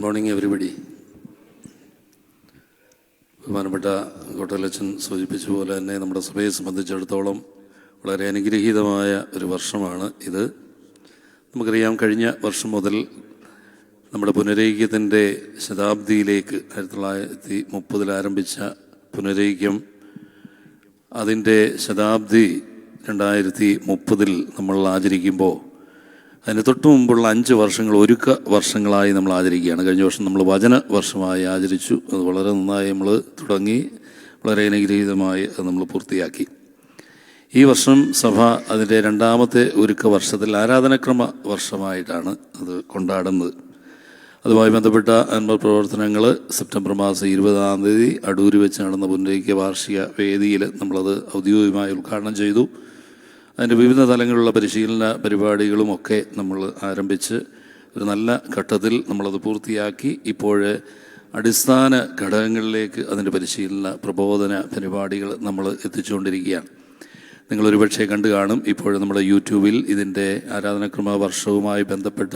Morning everybody. ബഹുമാനപ്പെട്ട കോട്ടലച്ചൻ സൂചിപ്പിച്ച പോലെ തന്നെ നമ്മുടെ സഭയെ സംബന്ധിച്ചിടത്തോളം വളരെ അനുഗ്രഹീതമായ ഒരു വർഷമാണ് ഇത്. നമുക്കറിയാം, കഴിഞ്ഞ വർഷം മുതൽ നമ്മുടെ പുനരൈക്യത്തിൻ്റെ ശതാബ്ദിയിലേക്ക് 1930 ആരംഭിച്ച പുനരൈക്യം, അതിൻ്റെ ശതാബ്ദി 2030 നമ്മൾ ആചരിക്കുമ്പോൾ അതിന് തൊട്ടു മുമ്പുള്ള 5 വർഷങ്ങൾ ഒരുക്ക വർഷങ്ങളായി നമ്മൾ ആചരിക്കുകയാണ്. കഴിഞ്ഞ വർഷം നമ്മൾ വചന വർഷമായി ആചരിച്ചു. അത് വളരെ നന്നായി നമ്മൾ തുടങ്ങി, വളരെ അനുഗ്രഹീതമായി അത് നമ്മൾ പൂർത്തിയാക്കി. ഈ വർഷം സഭ അതിൻ്റെ 2ാമത്തെ ഒരുക്ക വർഷത്തിൽ ആരാധനക്രമ വർഷമായിട്ടാണ് അത് കൊണ്ടാടുന്നത്. അതുമായി ബന്ധപ്പെട്ട പ്രവർത്തനങ്ങൾ സെപ്റ്റംബർ മാസം 20-ാം തീയതി അടൂര് വെച്ച് നടന്ന പുനരൈക്യ വാർഷിക വേദിയിൽ നമ്മളത് ഔദ്യോഗികമായി ഉദ്ഘാടനം ചെയ്തു. അതിൻ്റെ വിവിധ തലങ്ങളിലുള്ള പരിശീലന പരിപാടികളുമൊക്കെ നമ്മൾ ആരംഭിച്ച് ഒരു നല്ല ഘട്ടത്തിൽ നമ്മളത് പൂർത്തിയാക്കി. ഇപ്പോൾ അടിസ്ഥാന ഘടകങ്ങളിലേക്ക് അതിൻ്റെ പരിശീലന പ്രബോധന പരിപാടികൾ നമ്മൾ എത്തിച്ചുകൊണ്ടിരിക്കുകയാണ്. നിങ്ങളൊരു പക്ഷേ കണ്ടു കാണും, ഇപ്പോൾ നമ്മുടെ യൂട്യൂബിൽ ഇതിൻ്റെ ആരാധനക്രമ വർഷവുമായി ബന്ധപ്പെട്ട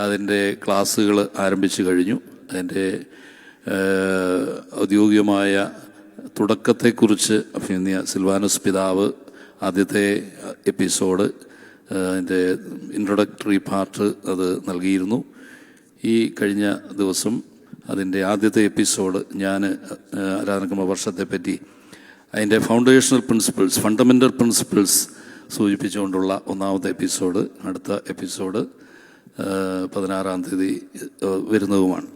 അതിൻ്റെ ക്ലാസ്സുകൾ ആരംഭിച്ചു കഴിഞ്ഞു. അതിൻ്റെ ഔദ്യോഗികമായ തുടക്കത്തെക്കുറിച്ച് അഭിനന്ദിയ സിൽവാനോസ് പിതാവ് ആദ്യത്തെ എപ്പിസോഡ്, അതിൻ്റെ ഇൻട്രൊഡക്ടറി പാർട്ട് അത് നൽകിയിരുന്നു. ഈ കഴിഞ്ഞ ദിവസം അതിൻ്റെ ആദ്യത്തെ എപ്പിസോഡ് ഞാൻ ആരാധനക്രമ വർഷത്തെപ്പറ്റി അതിൻ്റെ ഫണ്ടമെൻ്റൽ പ്രിൻസിപ്പിൾസ് സൂചിപ്പിച്ചുകൊണ്ടുള്ള 1ാമത്തെ എപ്പിസോഡ്, അടുത്ത എപ്പിസോഡ് 16-ാം തീയതി വരുന്നതുമാണ്.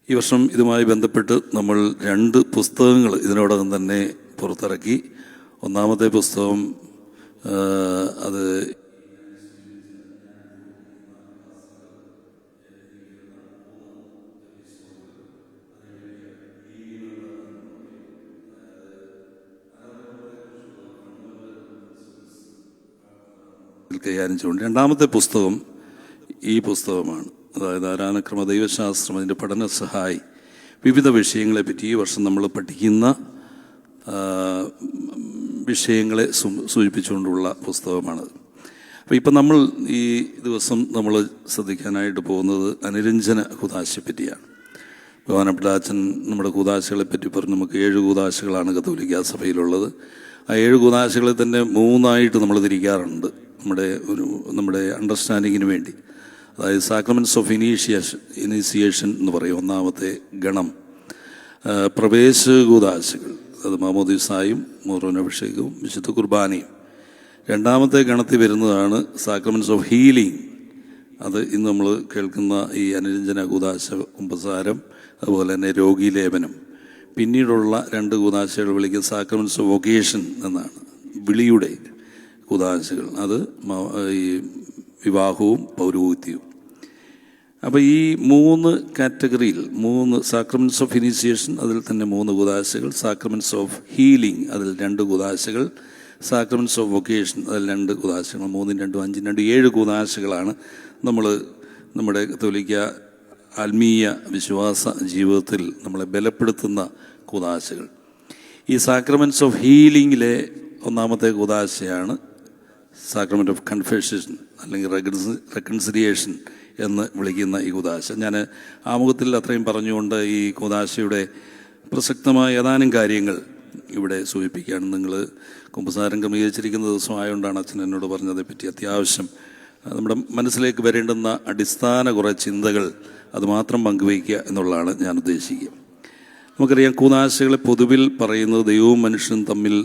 ഈ വർഷം ഇതുമായി ബന്ധപ്പെട്ട് നമ്മൾ 2 പുസ്തകങ്ങൾ ഇതിനോടകം തന്നെ പുറത്തിറക്കി. 1ാമത്തെ പുസ്തകം അത് കൈകാര്യം ചെയ്യുന്നുണ്ട്. 2ാമത്തെ പുസ്തകം ഈ പുസ്തകമാണ്. അതായത് ആരാധനക്രമ ദൈവശാസ്ത്രം, അതിൻ്റെ പഠന സഹായി, വിവിധ വിഷയങ്ങളെപ്പറ്റി ഈ വർഷം നമ്മൾ പഠിക്കുന്ന വിഷയങ്ങളെ സൂചിപ്പിച്ചുകൊണ്ടുള്ള പുസ്തകമാണ്. അപ്പോൾ ഇപ്പം നമ്മൾ ഈ ദിവസം നമ്മൾ ശ്രദ്ധിക്കാനായിട്ട് പോകുന്നത് അനുരഞ്ജന കൂദാശയെപ്പറ്റിയാണ്. ബഹുമാനപ്പെട്ട അച്ഛൻ നമ്മുടെ കൂദാശകളെപ്പറ്റി പറഞ്ഞ് നമുക്ക് 7 കൂദാശകളാണ് കത്തോലിക്കാ സഭയിലുള്ളത്. ആ 7 കൂദാശകളെ തന്നെ 3ആയിട്ട് നമ്മൾ തിരിക്കാറുണ്ട് നമ്മുടെ അണ്ടർസ്റ്റാൻഡിങ്ങിന് വേണ്ടി. അതായത് സാക്രമെൻറ്റ്സ് ഓഫ് ഇനീഷിയേഷൻ എന്ന് പറയും 1ാമത്തെ ഗണം. പ്രവേശ കൂദാശകൾ, അത് മാമോദീസായും മോറോനഭിഷേകവും വിശുദ്ധ കുർബാനയും. 2ാമത്തെ ഗണത്തിൽ വരുന്നതാണ് സാക്രമെൻറ്റ്സ് ഓഫ് ഹീലിംഗ്. അത് ഇന്ന് നമ്മൾ കേൾക്കുന്ന ഈ അനുരഞ്ജന കൂദാശ, കുമ്പസാരം, അതുപോലെ തന്നെ രോഗീലേപനം. പിന്നീടുള്ള 2 കൂദാശകൾ വിളിക്കുന്ന സാക്രമെൻറ്റ്സ് ഓഫ് വൊക്കേഷൻ എന്നാണ്, വിളിയുടെ കൂദാശകൾ. അത് ഈ വിവാഹവും പൗരോഹിത്യവും. അപ്പോൾ ഈ 3 കാറ്റഗറിയിൽ 3 സാക്രമെൻറ്റ്സ് ഓഫ് ഇനീഷിയേഷൻ, അതിൽ തന്നെ 3 കൂദാശകൾ. സാക്രമെൻറ്റ്സ് ഓഫ് ഹീലിംഗ്, അതിൽ 2 കൂദാശകൾ. സാക്രമെൻറ്റ്സ് ഓഫ് വൊക്കേഷൻ, അതിൽ 2 കൂദാശകൾ. 3, 2, 5, 2, 7 കൂദാശകളാണ് നമ്മൾ നമ്മുടെ കത്തോലിക്ക ആത്മീയ വിശ്വാസ ജീവിതത്തിൽ നമ്മളെ ബലപ്പെടുത്തുന്ന കൂദാശകൾ. ഈ sacraments of ഹീലിംഗിലെ 1ാമത്തെ കൂദാശയാണ് sacrament of confession, അല്ലെങ്കിൽ റെക്കൺസിലിയേഷൻ എന്ന് വിളിക്കുന്ന ഈ കൂദാശ. ഞാൻ ആമുഖത്തിൽ അത്രയും പറഞ്ഞുകൊണ്ട് ഈ കൂദാശയുടെ പ്രസക്തമായ ഏതാനും കാര്യങ്ങൾ ഇവിടെ സൂചിപ്പിക്കുകയാണ്. നിങ്ങൾ കുമ്പസാരം ക്രമീകരിച്ചിരിക്കുന്ന ദിവസമായതുകൊണ്ടാണ് അച്ഛൻ എന്നോട് പറഞ്ഞതേപ്പറ്റി അത്യാവശ്യം നമ്മുടെ മനസ്സിലേക്ക് വരേണ്ടുന്ന അടിസ്ഥാന കുറേ ചിന്തകൾ അതുമാത്രം പങ്കുവയ്ക്കുക എന്നുള്ളതാണ് ഞാൻ ഉദ്ദേശിക്കുക. നമുക്കറിയാം, കൂദാശകളെ പൊതുവിൽ പറയുന്നത് ദൈവവും മനുഷ്യനും തമ്മിൽ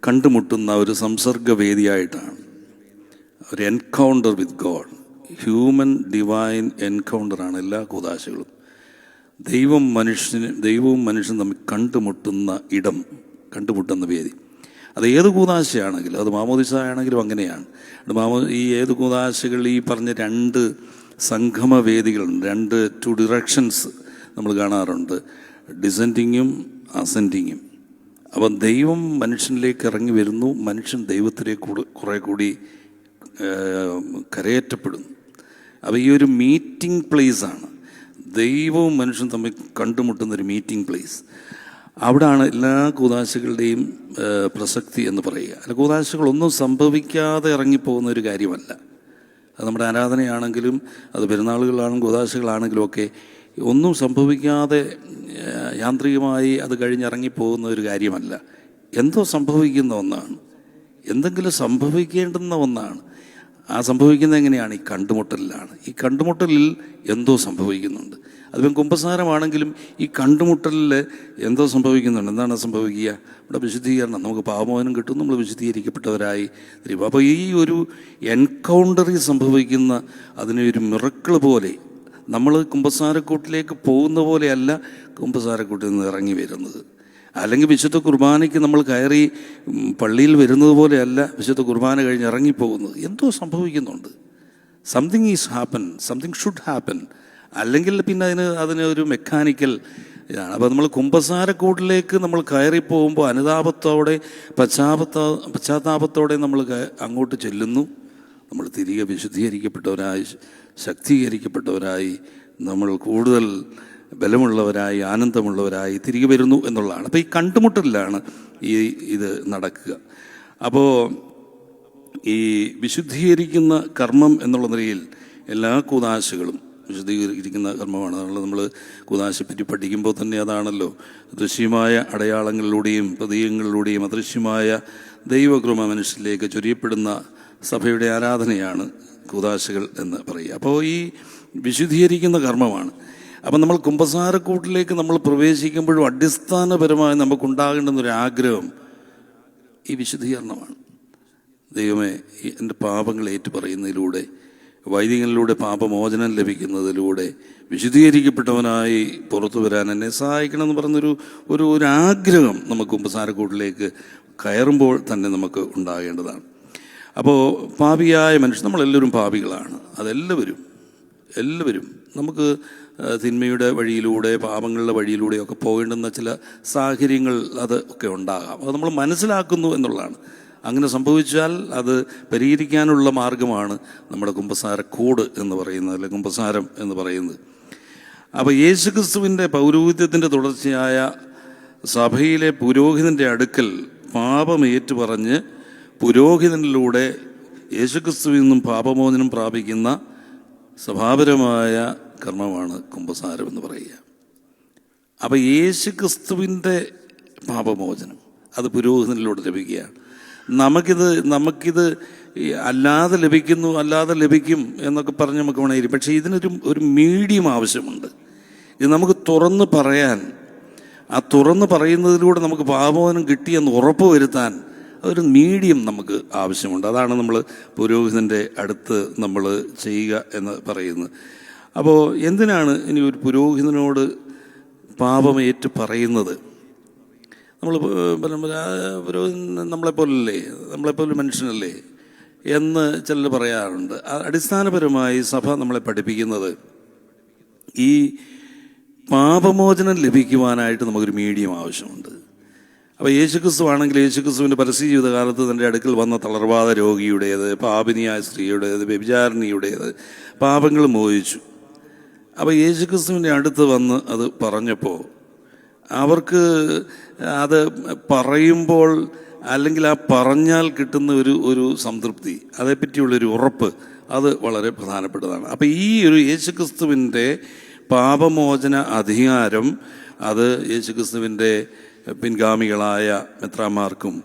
കണ്ടുമുട്ടുന്ന ഒരു സംസർഗവേദിയായിട്ടാണ്. ഒരു encounter with God, human divine എൻകൗണ്ടറാണ് എല്ലാ കൂദാശകളും. ദൈവവും മനുഷ്യനും തമ്മിൽ കണ്ടുമുട്ടുന്ന ഇടം, കണ്ടുമുട്ടുന്ന വേദി. അത് ഏത് കൂദാശയാണെങ്കിലും, അത് മാമോദിസ ആണെങ്കിലും അങ്ങനെയാണ്. ഈ ഏത് കൂദാശകൾ ഈ പറഞ്ഞ 2 സംഗമവേദികളുണ്ട്, 2 ഡിറക്ഷൻസ് നമ്മൾ കാണാറുണ്ട്, ഡിസെൻഡിങ്ങും അസെൻഡിങ്ങും. അപ്പം ദൈവം മനുഷ്യനിലേക്ക് ഇറങ്ങി വരുന്നു, മനുഷ്യൻ ദൈവത്തിലേക്ക് കുറേ കൂടി കരയേറ്റപ്പെടുന്നു. അപ്പോൾ ഈ ഒരു മീറ്റിംഗ് പ്ലേസാണ്, ദൈവവും മനുഷ്യനും തമ്മിൽ കണ്ടുമുട്ടുന്നൊരു മീറ്റിംഗ് പ്ലേസ്. അവിടാണ് എല്ലാ കൂദാശകളുടെയും പ്രസക്തി എന്ന് പറയുക. അല്ല, കൂദാശകളൊന്നും സംഭവിക്കാതെ ഇറങ്ങിപ്പോകുന്ന ഒരു കാര്യമല്ല. അത് നമ്മുടെ ആരാധനയാണെങ്കിലും അത് പെരുന്നാളുകളാണെങ്കിലും കൂദാശകളാണെങ്കിലും ഒക്കെ ഒന്നും സംഭവിക്കാതെ യാന്ത്രികമായി അത് കഴിഞ്ഞിറങ്ങിപ്പോകുന്ന ഒരു കാര്യമല്ല. എന്തോ സംഭവിക്കുന്ന ഒന്നാണ്, എന്തെങ്കിലും സംഭവിക്കേണ്ടുന്ന ഒന്നാണ്. ആ സംഭവിക്കുന്നത് എങ്ങനെയാണ്? ഈ കണ്ടുമുട്ടലിലാണ്. ഈ കണ്ടുമുട്ടലിൽ എന്തോ സംഭവിക്കുന്നുണ്ട്. അതിപ്പം കുമ്പസാരമാണെങ്കിലും ഈ കണ്ടുമുട്ടലിൽ എന്തോ സംഭവിക്കുന്നുണ്ട്. എന്താണ് സംഭവിക്കുക? ഇവിടെ വിശുദ്ധീകരണം, നമുക്ക് പാപമോചനം കിട്ടും, നമ്മൾ വിശുദ്ധീകരിക്കപ്പെട്ടവരായി തരും. അപ്പോൾ ഈ ഒരു എൻകൗണ്ടറിൽ സംഭവിക്കുന്ന അതിനെ ഒരു മിറക്കിൾ പോലെ, നമ്മൾ കുമ്പസാരക്കൂട്ടിലേക്ക് പോകുന്ന പോലെയല്ല കുമ്പസാരക്കൂട്ടിൽ നിന്ന് ഇറങ്ങി വരുന്നത്. അല്ലെങ്കിൽ വിശുദ്ധ കുർബാനയ്ക്ക് നമ്മൾ കയറി പള്ളിയിൽ വരുന്നത് പോലെയല്ല വിശുദ്ധ കുർബാന കഴിഞ്ഞ് ഇറങ്ങിപ്പോകുന്നത്. എന്തോ സംഭവിക്കുന്നുണ്ട്. Something is happen, something should happen. അല്ലെങ്കിൽ പിന്നെ അതിന് ഒരു മെക്കാനിക്കൽ ഇതാണ്. അപ്പോൾ നമ്മൾ കുമ്പസാരക്കൂട്ടിലേക്ക് നമ്മൾ കയറിപ്പോകുമ്പോൾ അനുതാപത്തോടെ പശ്ചാത്താപത്തോടെ നമ്മൾ അങ്ങോട്ട് ചെല്ലുന്നു. നമ്മൾ തിരികെ വിശുദ്ധീകരിക്കപ്പെട്ടവരായി, ശക്തീകരിക്കപ്പെട്ടവരായി, നമ്മൾ കൂടുതൽ ബലമുള്ളവരായി, ആനന്ദമുള്ളവരായി തിരികെ വരുന്നു എന്നുള്ളതാണ്. അപ്പോൾ ഈ കണ്ടുമുട്ടലിലാണ് ഇത് നടക്കുക. അപ്പോൾ ഈ വിശുദ്ധീകരിക്കുന്ന കർമ്മം എന്നുള്ള നിലയിൽ എല്ലാ കൂദാശകളും വിശുദ്ധീകരിക്കുന്ന കർമ്മമാണ്. അതുകൊണ്ട് നമ്മൾ കൂദാശയെപ്പറ്റി പഠിക്കുമ്പോൾ തന്നെ അതാണല്ലോ, ദൃശ്യമായ അടയാളങ്ങളിലൂടെയും പ്രതീകങ്ങളിലൂടെയും അദൃശ്യമായ ദൈവകൃപ മനുഷ്യരിലേക്ക് ചൊരിയപ്പെടുന്ന സഭയുടെ ആരാധനയാണ് കൂദാശകൾ എന്ന് പറയുക. അപ്പോൾ ഈ വിശുദ്ധീകരിക്കുന്ന കർമ്മമാണ്. അപ്പം നമ്മൾ കുമ്പസാരക്കൂട്ടിലേക്ക് നമ്മൾ പ്രവേശിക്കുമ്പോഴും അടിസ്ഥാനപരമായി നമുക്കുണ്ടാകേണ്ടുന്നൊരു ആഗ്രഹം ഈ വിശുദ്ധീകരണമാണ്. ദൈവമേ, എൻ്റെ പാപങ്ങൾ ഏറ്റുപറയുന്നതിലൂടെ, വൈദികനിലൂടെ പാപമോചനം ലഭിക്കുന്നതിലൂടെ വിശുദ്ധീകരിക്കപ്പെട്ടവനായി പുറത്തു വരാൻ എന്നെ സഹായിക്കണമെന്ന് പറഞ്ഞൊരു ഒരു ആഗ്രഹം നമുക്ക് കുമ്പസാരക്കൂട്ടിലേക്ക് കയറുമ്പോൾ തന്നെ നമുക്ക് ഉണ്ടാകേണ്ടതാണ്. അപ്പോൾ പാപിയായ മനുഷ്യൻ, നമ്മളെല്ലാവരും പാപികളാണ്. എല്ലാവരും നമുക്ക് തിന്മയുടെ വഴിയിലൂടെ, പാപങ്ങളുടെ വഴിയിലൂടെയൊക്കെ പോകേണ്ടുന്ന ചില സാഹചര്യങ്ങൾ അത് ഒക്കെ ഉണ്ടാകാം. അത് നമ്മൾ മനസ്സിലാക്കുന്നു എന്നുള്ളതാണ്. അങ്ങനെ സംഭവിച്ചാൽ അത് പരിഹരിക്കാനുള്ള മാർഗമാണ് നമ്മുടെ കുമ്പസാരക്കൂട് എന്ന് പറയുന്നത്, അല്ലെങ്കിൽ കുമ്പസാരം എന്ന് പറയുന്നത്. അപ്പോൾ യേശുക്രിസ്തുവിൻ്റെ പൗരോഹിത്യത്തിൻ്റെ തുടർച്ചയായ സഭയിലെ പുരോഹിതൻ്റെ അടുക്കൽ പാപമേറ്റു പറഞ്ഞ് പുരോഹിതനിലൂടെ യേശുക്രിസ്തുവിൽ നിന്നും പാപമോചനം പ്രാപിക്കുന്ന സഭാപരമായ കർമ്മമാണ് കുമ്പസാരം എന്ന് പറയുക. അപ്പോൾ യേശുക്രിസ്തുവിൻ്റെ പാപമോചനം അത് പുരോഹിതനിലൂടെ ലഭിക്കുകയാണ്. നമുക്കിത് അല്ലാതെ ലഭിക്കും എന്നൊക്കെ പറഞ്ഞ് നമുക്ക് വേണമെങ്കിൽ, പക്ഷേ ഇതിനൊരു മീഡിയം ആവശ്യമുണ്ട്. ഇത് നമുക്ക് തുറന്ന് പറയാൻ, ആ തുറന്ന് പറയുന്നതിലൂടെ നമുക്ക് പാപമോചനം കിട്ടിയെന്ന് ഉറപ്പ് വരുത്താൻ അതൊരു മീഡിയം നമുക്ക് ആവശ്യമുണ്ട്. അതാണ് നമ്മൾ പുരോഹിതൻ്റെ അടുത്ത് നമ്മൾ ചെയ്യുക എന്ന് പറയുന്നത്. അപ്പോൾ എന്തിനാണ് ഇനി ഒരു പുരോഹിതനോട് പാപമേറ്റ് പറയുന്നത്? നമ്മൾ പുരോഹിതൻ നമ്മളെപ്പോലെ മനുഷ്യനല്ലേ എന്ന് ചിലർ പറയാറുണ്ട്. അടിസ്ഥാനപരമായി സഭ നമ്മളെ പഠിപ്പിക്കുന്നത് ഈ പാപമോചനം ലഭിക്കുവാനായിട്ട് നമുക്കൊരു മീഡിയം ആവശ്യമുണ്ട്. അപ്പോൾ യേശുക്രിസ്തു ആണെങ്കിൽ യേശുക്രിസ്തുവിൻ്റെ പരസ്യ ജീവിതകാലത്ത് തൻ്റെ അടുക്കൽ വന്ന തളർവാദ രോഗിയുടേത്, പാപിനിയായ സ്ത്രീയുടേത്, വ്യഭിചാരിണിയുടേത് പാപങ്ങൾ മോചിച്ചു. അപ്പോൾ യേശുക്രിസ്തുവിൻ്റെ അടുത്ത് വന്ന് അത് പറഞ്ഞപ്പോൾ അവർക്ക് അത് പറയുമ്പോൾ, അല്ലെങ്കിൽ ആ പറഞ്ഞാൽ കിട്ടുന്ന ഒരു സംതൃപ്തി, അതേപ്പറ്റിയുള്ളൊരു ഉറപ്പ്, അത് വളരെ പ്രധാനപ്പെട്ടതാണ്. അപ്പോൾ ഈ ഒരു യേശുക്രിസ്തുവിൻ്റെ പാപമോചന അധികാരം അത് യേശുക്രിസ്തുവിൻ്റെ പിൻഗാമികളായ മെത്രാന്മാർക്കും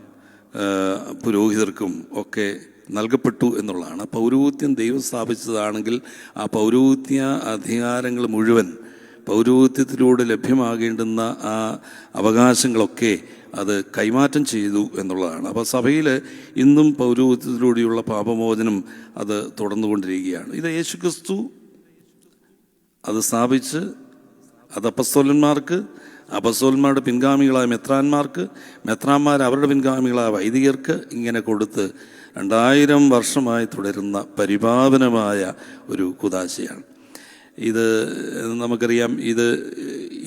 പുരോഹിതർക്കും ഒക്കെ നൽകപ്പെട്ടു എന്നുള്ളതാണ്. പൗരോഹിത്യം ദൈവം സ്ഥാപിച്ചതാണെങ്കിൽ ആ പൗരോഹിത്യ അധികാരങ്ങൾ മുഴുവൻ, പൗരോഹിത്യത്തിലൂടെ ലഭ്യമാകേണ്ടുന്ന ആ അവകാശങ്ങളൊക്കെ അത് കൈമാറ്റം ചെയ്തു എന്നുള്ളതാണ്. അപ്പോൾ സഭയിൽ ഇന്നും പൗരോഹിത്യത്തിലൂടെയുള്ള പാപമോചനം അത് തുടർന്നുകൊണ്ടിരിക്കുകയാണ്. ഇത് യേശുക്രിസ്തു അത് സ്ഥാപിച്ച്, അത് അപ്പസ്തോലന്മാരുടെ പിൻഗാമികളായ മെത്രാന്മാർ അവരുടെ പിൻഗാമികളായ വൈദികർക്ക് ഇങ്ങനെ കൊടുത്ത് 2000 വർഷമായി തുടരുന്ന പരിപാവനമായ ഒരു കുദാശയാണ്. ഇത് നമുക്കറിയാം, ഇത്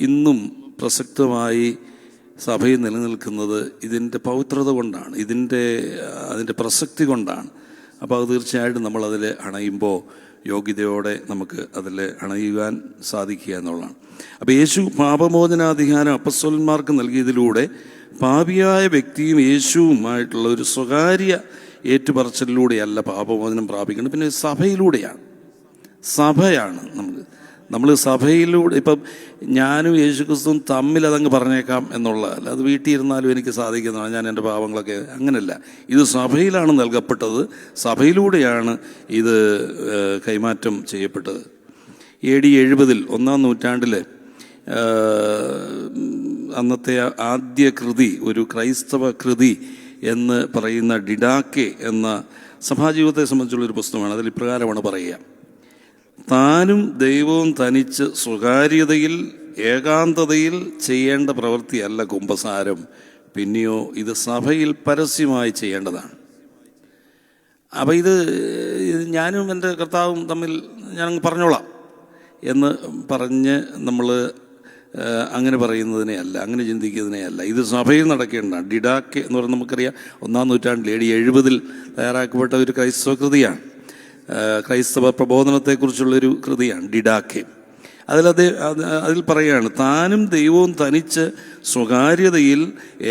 ഇന്നും പ്രസക്തമായി സഭയിൽ നിലനിൽക്കുന്നത് ഇതിൻ്റെ പവിത്രത കൊണ്ടാണ്, അതിൻ്റെ പ്രസക്തി കൊണ്ടാണ്. അപ്പോൾ അത് തീർച്ചയായിട്ടും നമ്മളതിൽ അണയുമ്പോൾ യോഗ്യതയോടെ നമുക്ക് അതിൽ അണയുവാൻ സാധിക്കുക എന്നുള്ളതാണ്. അപ്പോൾ യേശു പാപമോചനാധികാരം അപ്പസ്തോലന്മാർക്ക് നൽകിയതിലൂടെ പാപിയായ വ്യക്തിയും യേശുവുമായിട്ടുള്ള ഒരു സ്വകാര്യ ഏറ്റുപറച്ചിലൂടെയല്ല പാപമോചനം പ്രാപിക്കുന്നത്, പിന്നെ സഭയിലൂടെയാണ്. സഭയാണ് നമ്മൾ സഭയിലൂടെ. ഇപ്പം ഞാനും യേശുക്രിസ്തുവും തമ്മിൽ അതങ്ങ് പറഞ്ഞേക്കാം എന്നുള്ളതല്ല, അത് വീട്ടിൽ ഇരുന്നാലും എനിക്ക് സാധിക്കുന്നതാണ്. ഞാൻ എൻ്റെ പാപങ്ങളൊക്കെ അങ്ങനെയല്ല, ഇത് സഭയിലാണ് നൽകപ്പെട്ടത്, സഭയിലൂടെയാണ് ഇത് കൈമാറ്റം ചെയ്യപ്പെട്ടത്. AD 70 ഒന്നാം നൂറ്റാണ്ടിലെ അന്നത്തെ ആദ്യ കൃതി, ഒരു ക്രൈസ്തവ കൃതി എന്ന് പറയുന്ന ഡിഡാക്കെ എന്ന സഭാജീവിതത്തെ സംബന്ധിച്ചുള്ളൊരു പുസ്തകമാണ്. അതിൽ ഇപ്രകാരമാണ് പറയുക: താനും ദൈവവും തനിച്ച് സ്വകാര്യതയിൽ ഏകാന്തതയിൽ ചെയ്യേണ്ട പ്രവൃത്തിയല്ല കുമ്പസാരം, പിന്നെയോ ഇത് സഭയിൽ പരസ്യമായി ചെയ്യേണ്ടതാണ്. അപ്പം ഇത് ഞാനും എൻ്റെ കർത്താവും തമ്മിൽ ഞാനങ്ങ് പറഞ്ഞോളാം എന്ന് പറഞ്ഞ് നമ്മൾ അങ്ങനെ പറയുന്നതിനെ അല്ല, അങ്ങനെ ചിന്തിക്കുന്നതിനെ അല്ല, ഇത് സഭയിൽ നടക്കേണ്ടതാണ്. ഡിഡാക്കെ എന്ന് പറയുന്നത് നമുക്കറിയാം, ഒന്നാം നൂറ്റാണ്ടിൽ AD 70 തയ്യാറാക്കപ്പെട്ട ഒരു ക്രൈസ്തവ കൃതിയാണ്. ക്രൈസ്തവ പ്രബോധനത്തെക്കുറിച്ചുള്ളൊരു കൃതിയാണ് ഡിഡാക്കെ. അതിൽ പറയുകയാണ്, താനും ദൈവവും തനിച്ച് സ്വകാര്യതയിൽ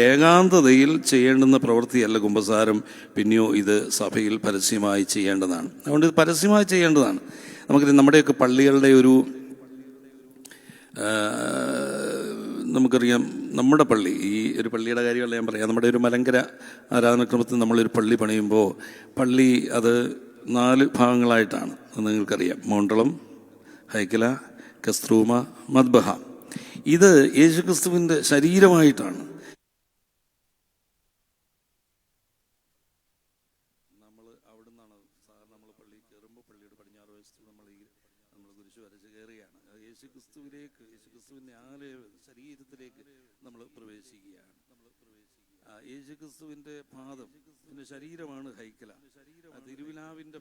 ഏകാന്തതയിൽ ചെയ്യേണ്ടുന്ന പ്രവൃത്തിയല്ല കുമ്പസാരം, പിന്നെയോ ഇത് സഭയിൽ പരസ്യമായി ചെയ്യേണ്ടതാണ്. അതുകൊണ്ട് ഇത് പരസ്യമായി ചെയ്യേണ്ടതാണ്. നമ്മുടെയൊക്കെ പള്ളികളുടെ നമുക്കറിയാം, നമ്മുടെ പള്ളി, ഈ ഒരു പള്ളിയുടെ കാര്യമല്ല ഞാൻ പറയാം, നമ്മുടെ ഒരു മലങ്കര ആരാധനാക്രമത്തിൽ നമ്മളൊരു പള്ളി പണിയുമ്പോൾ പള്ളി അത് 4 ഭാഗങ്ങളായിട്ടാണ്. അത് നിങ്ങൾക്കറിയാം: മണ്ഡലം, ഹൈക്കല, കസ്ത്രൂമ, മദ്ബഹ. ഇത് യേശുക്രിസ്തുവിൻ്റെ ശരീരമായിട്ടാണ്. നമ്മൾ അവിടെ നിന്നാണ് സാധാരണ നമ്മൾ പള്ളി കയറുമ്പോൾ പള്ളിയുടെ പടിഞ്ഞാറ് വശത്ത് നമ്മൾ കുരിശ് വരച്ച് കയറുകയാണ്. യേശുക്രിസ്തുവിലേക്ക്, യേശുക്രിസ്തുവിൻ്റെ ശരീരത്തിലേക്ക് നമ്മൾ പ്രവേശിക്കുകയാണ്. യേശുക്രിസ്തുവിൻ്റെ പാദം, പിന്നെ ശരീരമാണ് ഹൈക്കല. തിരുവിലാവിൻ്റെ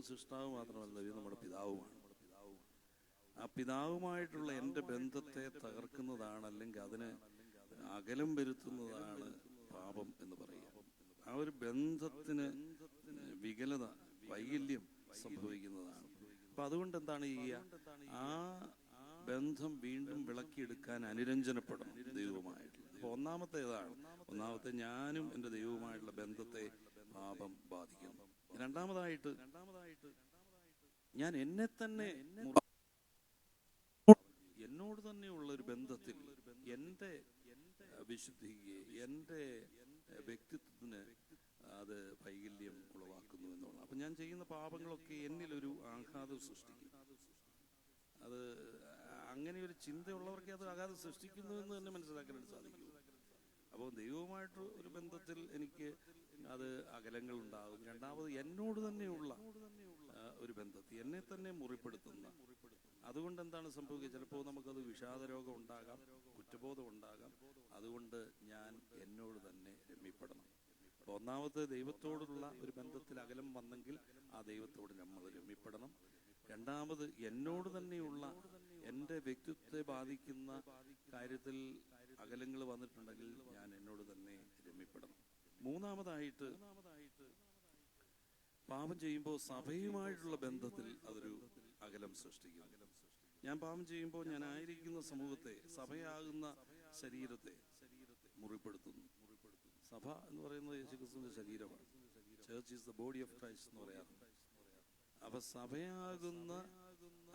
സൃഷ്ടാവ് മാത്രമല്ല, ഇത് നമ്മുടെ പിതാവുമാണ്. ആ പിതാവുമായിട്ടുള്ള എൻ്റെ ബന്ധത്തെ തകർക്കുന്നതാണ്, അല്ലെങ്കിൽ അതിന് അകലം വരുത്തുന്നതാണ് പാപം എന്ന് പറയുക. ആ ഒരു ബന്ധത്തിന് വികലത, വൈകല്യം സംഭവിക്കുന്നതാണ്. അപ്പം അതുകൊണ്ട് എന്താണ് ചെയ്യുക? ആ ബന്ധം വീണ്ടും വിളക്കിയെടുക്കാൻ അനുരഞ്ജനപ്പെടണം ദൈവവുമായിട്ടുള്ള. അപ്പോൾ ഒന്നാമത്തെ ഞാനും എൻ്റെ ദൈവവുമായിട്ടുള്ള ബന്ധത്തെ പാപം ബാധിക്കുന്നു. രണ്ടാമതായിട്ട് ഞാൻ എന്നോട് തന്നെയുള്ള ഒരു ബന്ധത്തിൽ എൻ്റെ വിശുദ്ധിക്ക്, എൻ്റെ വ്യക്തിത്വത്തിന് അത് വൈകല്യം ഉളവാക്കുന്നു എന്നുള്ളത്. അപ്പം ഞാൻ ചെയ്യുന്ന പാപങ്ങളൊക്കെ എന്നിലൊരു ആഘാതം സൃഷ്ടിക്കും. അത് അങ്ങനെ ഒരു ചിന്തയുള്ളവർക്ക് അത് ആഘാതം സൃഷ്ടിക്കുന്നു എന്ന് തന്നെ മനസ്സിലാക്കാനായിട്ട് സാധിക്കും. അപ്പോൾ ദൈവവുമായിട്ട് ഒരു ബന്ധത്തിൽ എനിക്ക് അത് അകലങ്ങൾ ഉണ്ടാകും. രണ്ടാമത് എന്നോട് തന്നെയുള്ള ഒരു ബന്ധത്തിൽ എന്നെ തന്നെ മുറിപ്പെടുത്തുന്ന. അതുകൊണ്ട് എന്താണ് സംഭവിക്കുക? ചിലപ്പോൾ നമുക്കത് വിഷാദരോഗം ഉണ്ടാകാം, കുറ്റബോധം ഉണ്ടാകാം. അതുകൊണ്ട് ഞാൻ എന്നോട് തന്നെ രമ്യപ്പെടണം. ഒന്നാമത്തെ ദൈവത്തോടുള്ള ഒരു ബന്ധത്തിൽ അകലം വന്നെങ്കിൽ ആ ദൈവത്തോട് നമ്മൾ രമ്യപ്പെടണം. രണ്ടാമത് എന്നോട് തന്നെയുള്ള എൻ്റെ വ്യക്തിത്വത്തെ ബാധിക്കുന്ന കാര്യത്തിൽ അകലങ്ങൾ വന്നിട്ടുണ്ടെങ്കിൽ ഞാൻ എന്നോട് തന്നെ രമ്യപ്പെടണം. മൂന്നാമതായിട്ട് പാപം ചെയ്യുമ്പോൾ സഭയുമായിട്ടുള്ള ബന്ധത്തിൽ അതൊരു അകലം സൃഷ്ടിക്കും. ഞാൻ പാപം ചെയ്യുമ്പോൾ ഞാൻ ആയിരിക്കുന്ന സമൂഹത്തെ, സഭയാകുന്ന ശരീരത്തെ മുറിപ്പെടുത്തുന്നു. സഭ എന്ന് പറയുന്നത് യേശുക്രിസ്തുവിന്റെ ശരീരമാണ്. Church is the body of Christ എന്ന് പറയാറുണ്ട്. അപ്പൊ സഭയാകുന്ന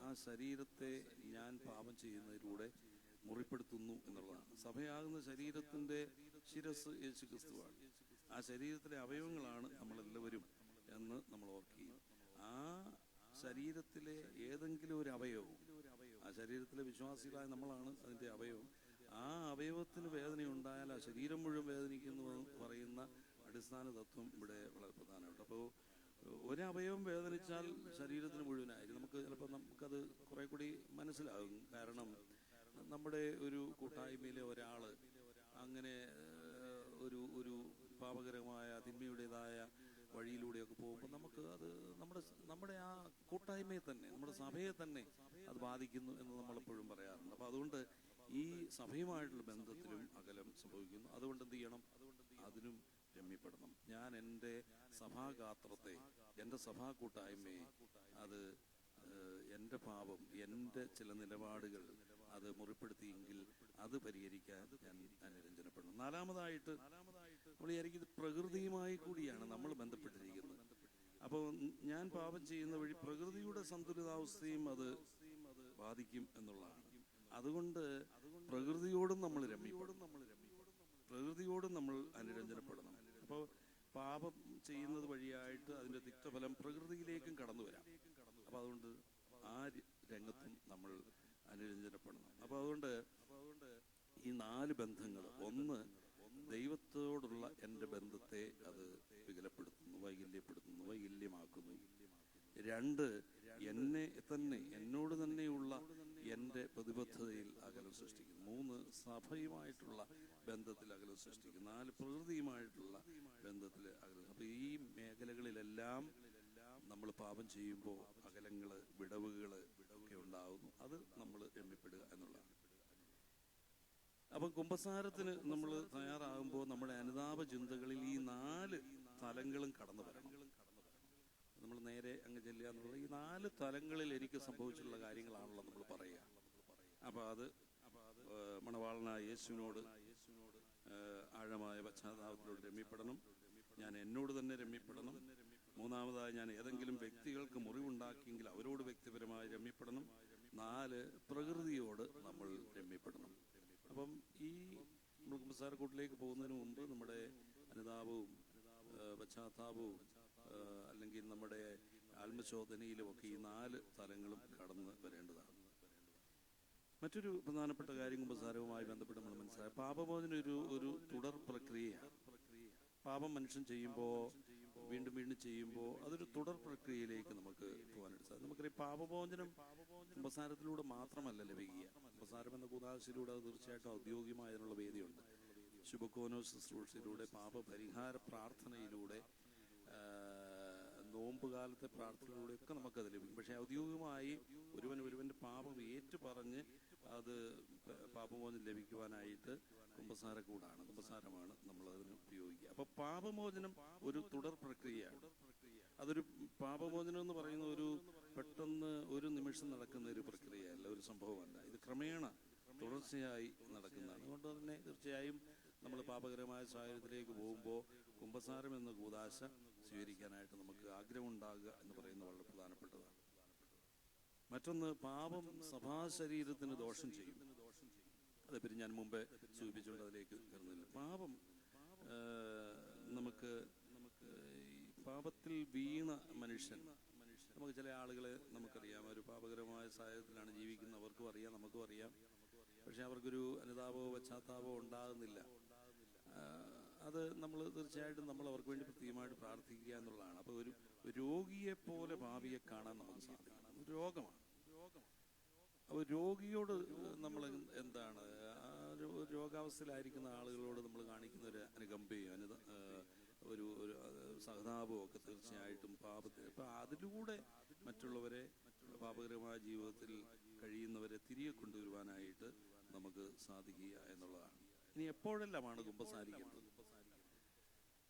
ആ ശരീരത്തെ ഞാൻ പാപം ചെയ്യുന്നതിലൂടെ മുറിപ്പെടുത്തുന്നു എന്നുള്ളതാണ്. സഭയാകുന്ന ശരീരത്തിന്റെ ശിരസ് യേശുക്രിസ്തുവാണ്. ആ ശരീരത്തിലെ അവയവങ്ങളാണ് നമ്മളെല്ലാവരും എന്ന് നമ്മൾ ഓർക്കുകയും, ആ ശരീരത്തിലെ ഏതെങ്കിലും ഒരു അവയവം, ആ ശരീരത്തിലെ വിശ്വാസികളായ നമ്മളാണ് അതിന്റെ അവയവം, ആ അവയവത്തിന് വേദനയുണ്ടായാൽ ആ ശരീരം മുഴുവൻ വേദനിക്കുന്നു എന്ന് പറയുന്ന അടിസ്ഥാന തത്വം ഇവിടെ വളരെ പ്രധാനമാണ്. അപ്പോൾ ഒരവയവം വേദനിച്ചാൽ ശരീരത്തിന് മുഴുവനായിരിക്കും. നമുക്ക് ചിലപ്പോൾ നമുക്കത് കുറെ കൂടി മനസ്സിലാകും. കാരണം നമ്മുടെ ഒരു കൂട്ടായ്മയിലെ ഒരാള് അങ്ങനെ ഒരു പാപകരമായ തിന്മയുടേതായ വഴിയിലൂടെയൊക്കെ പോകുമ്പോൾ നമുക്ക് അത് നമ്മുടെ ആ കൂട്ടായ്മയെ തന്നെ, നമ്മുടെ സഭയെ തന്നെ അത് ബാധിക്കുന്നു എന്ന് നമ്മളെപ്പോഴും പറയാറുണ്ട്. അപ്പൊ അതുകൊണ്ട് ഈ സഭയുമായിട്ടുള്ള ബന്ധത്തിലും അകലം സംഭവിക്കുന്നു. അതുകൊണ്ട് എന്ത് ചെയ്യണം? അതിനും രമ്യപ്പെടണം. ഞാൻ എൻ്റെ സഭാഗാത്രത്തെ, എൻ്റെ സഭാ കൂട്ടായ്മയെ, അത് എൻ്റെ പാപം, എൻ്റെ ചില നിലപാടുകൾ അത് മുറിപ്പെടുത്തിയെങ്കിൽ അത് പരിഹരിക്കാൻ ഞാൻ അനുരഞ്ജനപ്പെടണം. നാലാമതായിട്ട് നമ്മൾ വിചാരിക്കും, പ്രകൃതിയുമായി കൂടിയാണ് നമ്മൾ ബന്ധപ്പെട്ടിരിക്കുന്നത്. അപ്പോൾ ഞാൻ പാപം ചെയ്യുന്ന വഴി പ്രകൃതിയുടെ സന്തുലിതാവസ്ഥയും അത് ബാധിക്കും എന്നുള്ളതാണ്. അതുകൊണ്ട് പ്രകൃതിയോടും നമ്മൾ രമ്യപ്പെടണം, പ്രകൃതിയോടും നമ്മൾ അനുരഞ്ജനപ്പെടണം. അപ്പോൾ പാപം ചെയ്യുന്നത് വഴിയായിട്ട് അതിന്റെ തിക്തഫലം പ്രകൃതിയിലേക്കും കടന്നു വരാം. അപ്പൊ അതുകൊണ്ട് ആ രംഗത്തും നമ്മൾ അനുരഞ്ജനപ്പെടണം. അപ്പൊ അതുകൊണ്ട് ഈ 4 ബന്ധങ്ങൾ, ഒന്ന് ദൈവത്തോടുള്ള എൻ്റെ ബന്ധത്തെ അത് വികലപ്പെടുത്തുന്നു, വൈകല്യപ്പെടുത്തുന്നു, വൈകല്യമാക്കുന്നു. 2, എന്നെ തന്നെ, എന്നോട് തന്നെയുള്ള എൻ്റെ പ്രതിബദ്ധതയിൽ അകലം സൃഷ്ടിക്കുന്നു. 3, സഭയുമായിട്ടുള്ള ബന്ധത്തിൽ അകലം സൃഷ്ടിക്കുന്നു. 4, പ്രകൃതിയുമായിട്ടുള്ള ബന്ധത്തിൽ അകലം. അപ്പൊ ഈ മേഖലകളിലെല്ലാം നമ്മൾ പാപം ചെയ്യുമ്പോൾ അകലങ്ങള്, വിടവുകള് ഒക്കെ ഉണ്ടാകുന്നു. അത് നമ്മൾ രമ്യപ്പെടുക എന്നുള്ളതാണ്. അപ്പൊ കുമ്പസാരത്തിന് നമ്മൾ തയ്യാറാകുമ്പോൾ നമ്മുടെ അനുതാപ ചിന്തകളിൽ ഈ 4 തലങ്ങളും കടന്നു വരണം. നമ്മൾ നേരെ അങ്ങ് ചെല്ലുക എന്നുള്ളത് ഈ 4 തലങ്ങളിൽ എനിക്ക് സംഭവിച്ചിട്ടുള്ള കാര്യങ്ങളാണല്ലോ നമ്മൾ പറയുക. അപ്പൊ അത് മണവാളനായ യേശുവിനോട് ആഴമായ പശ്ചാത്താപത്തിലൂടെ രമ്യപ്പെടണം. ഞാൻ എന്നോട് തന്നെ രമ്യപ്പെടണം. 3, ഞാൻ ഏതെങ്കിലും വ്യക്തികൾക്ക് മുറിവുണ്ടാക്കിയെങ്കിൽ അവരോട് വ്യക്തിപരമായി രമ്യപ്പെടണം. 4, പ്രകൃതിയോട് നമ്മൾ രമ്യപ്പെടണം. അപ്പം ഈ കുമ്പസാരക്കൂട്ടിലേക്ക് പോകുന്നതിന് മുമ്പ് നമ്മുടെ അനുതാപവും പശ്ചാത്താപവും അല്ലെങ്കിൽ നമ്മുടെ ആത്മശോധനയിലും ഒക്കെ ഈ 4 തലങ്ങളും കടന്ന് വരേണ്ടതാണ്. മറ്റൊരു പ്രധാനപ്പെട്ട കാര്യം കുമ്പസാരവുമായി ബന്ധപ്പെട്ട് നമ്മൾ മനസ്സിലാക്കുക, പാപമോചനം ഒരു തുടർ പ്രക്രിയയാണ്. പാപം മനുഷ്യൻ ചെയ്യുമ്പോൾ, വീണ്ടും വീണ്ടും ചെയ്യുമ്പോൾ അതൊരു തുടർ പ്രക്രിയയിലേക്ക് നമുക്ക് പോകാനായിട്ട് സാധിക്കും. നമുക്കറിയാം, പാപമോചനം കുമ്പസാരത്തിലൂടെ മാത്രമല്ല ലഭിക്കുക. കുമ്പസാരം എന്ന കൂദാശയിലൂടെ അത് തീർച്ചയായിട്ടും ഔദ്യോഗികമായതിനുള്ള വേദിയുണ്ട്. ശുഭക്കോനോ ശുശ്രൂഷയിലൂടെ, പാപപരിഹാര പ്രാർത്ഥനയിലൂടെ, നോമ്പുകാലത്തെ പ്രാർത്ഥനയിലൂടെ ഒക്കെ നമുക്കത് ലഭിക്കും. പക്ഷെ ഔദ്യോഗികമായി ഒരുവന്റെ പാപം ഏറ്റുപറഞ്ഞ് അത് പാപമോചനം ലഭിക്കുവാനായിട്ട് കുമ്പസാരമാണ് നമ്മൾ അതിന് ഉപയോഗിക്കുക. അപ്പൊ പാപമോചനം ഒരു തുടർ പ്രക്രിയയാണ്. അതൊരു പാപമോചനം എന്ന് പറയുന്ന ഒരു പെട്ടെന്ന് ഒരു നിമിഷം നടക്കുന്ന ഒരു പ്രക്രിയയല്ല, ഒരു സംഭവമല്ല. ഇത് ക്രമേണ തുടർച്ചയായി നടക്കുന്നതാണ്. അതുകൊണ്ട് തന്നെ തീർച്ചയായും നമ്മൾ പാപകരമായ സാഹചര്യത്തിലേക്ക് പോകുമ്പോൾ കുമ്പസാരം എന്ന കൂദാശ സ്വീകരിക്കാനായിട്ട് നമുക്ക് ആഗ്രഹമുണ്ടാകുക എന്ന് പറയുന്നത് വളരെ പ്രധാനപ്പെട്ടതാണ്. മറ്റൊന്ന്, പാപം സഭാശരീരത്തിന് ദോഷം ചെയ്യും. അതേപ്പറ്റി ഞാൻ മുമ്പേ സൂചിപ്പിച്ചുകൊണ്ട് അതിലേക്ക് കയറുന്നില്ല. പാപം നമുക്ക് പാപത്തിൽ വീണ മനുഷ്യൻ, നമുക്ക് ചില ആളുകളെ നമുക്കറിയാം, ഒരു പാപകരമായ സാഹചര്യത്തിലാണ് ജീവിക്കുന്നത്, അവർക്കും അറിയാം, നമുക്കും അറിയാം. പക്ഷെ അവർക്കൊരു അനുതാപമോ പശ്ചാത്താപമോ ഉണ്ടാകുന്നില്ല. അത് നമ്മൾ തീർച്ചയായിട്ടും നമ്മൾ അവർക്ക് വേണ്ടി പ്രത്യേകമായിട്ട് പ്രാർത്ഥിക്കുക എന്നുള്ളതാണ്. അപ്പൊ ഒരു രോഗിയെ പോലെ പാപിയെ കാണാൻ നമുക്ക് സാധിക്കും. രോഗമാണ്. അപ്പോൾ രോഗിയോട് നമ്മൾ എന്താണ്, ആ രോഗാവസ്ഥയിലായിരിക്കുന്ന ആളുകളോട് നമ്മൾ കാണിക്കുന്ന ഒരു അനുകമ്പയും ഒരു സഹതാപവും ഒക്കെ തീർച്ചയായിട്ടും അപ്പൊ അതിലൂടെ മറ്റുള്ളവരെ, പാപകരമായ ജീവിതത്തിൽ കഴിയുന്നവരെ തിരികെ കൊണ്ടുവരുവാനായിട്ട് നമുക്ക് സാധിക്കുക എന്നുള്ളതാണ്. ഇനി എപ്പോഴെല്ലാമാണ് കുമ്പസാരിക്കേണ്ടത്?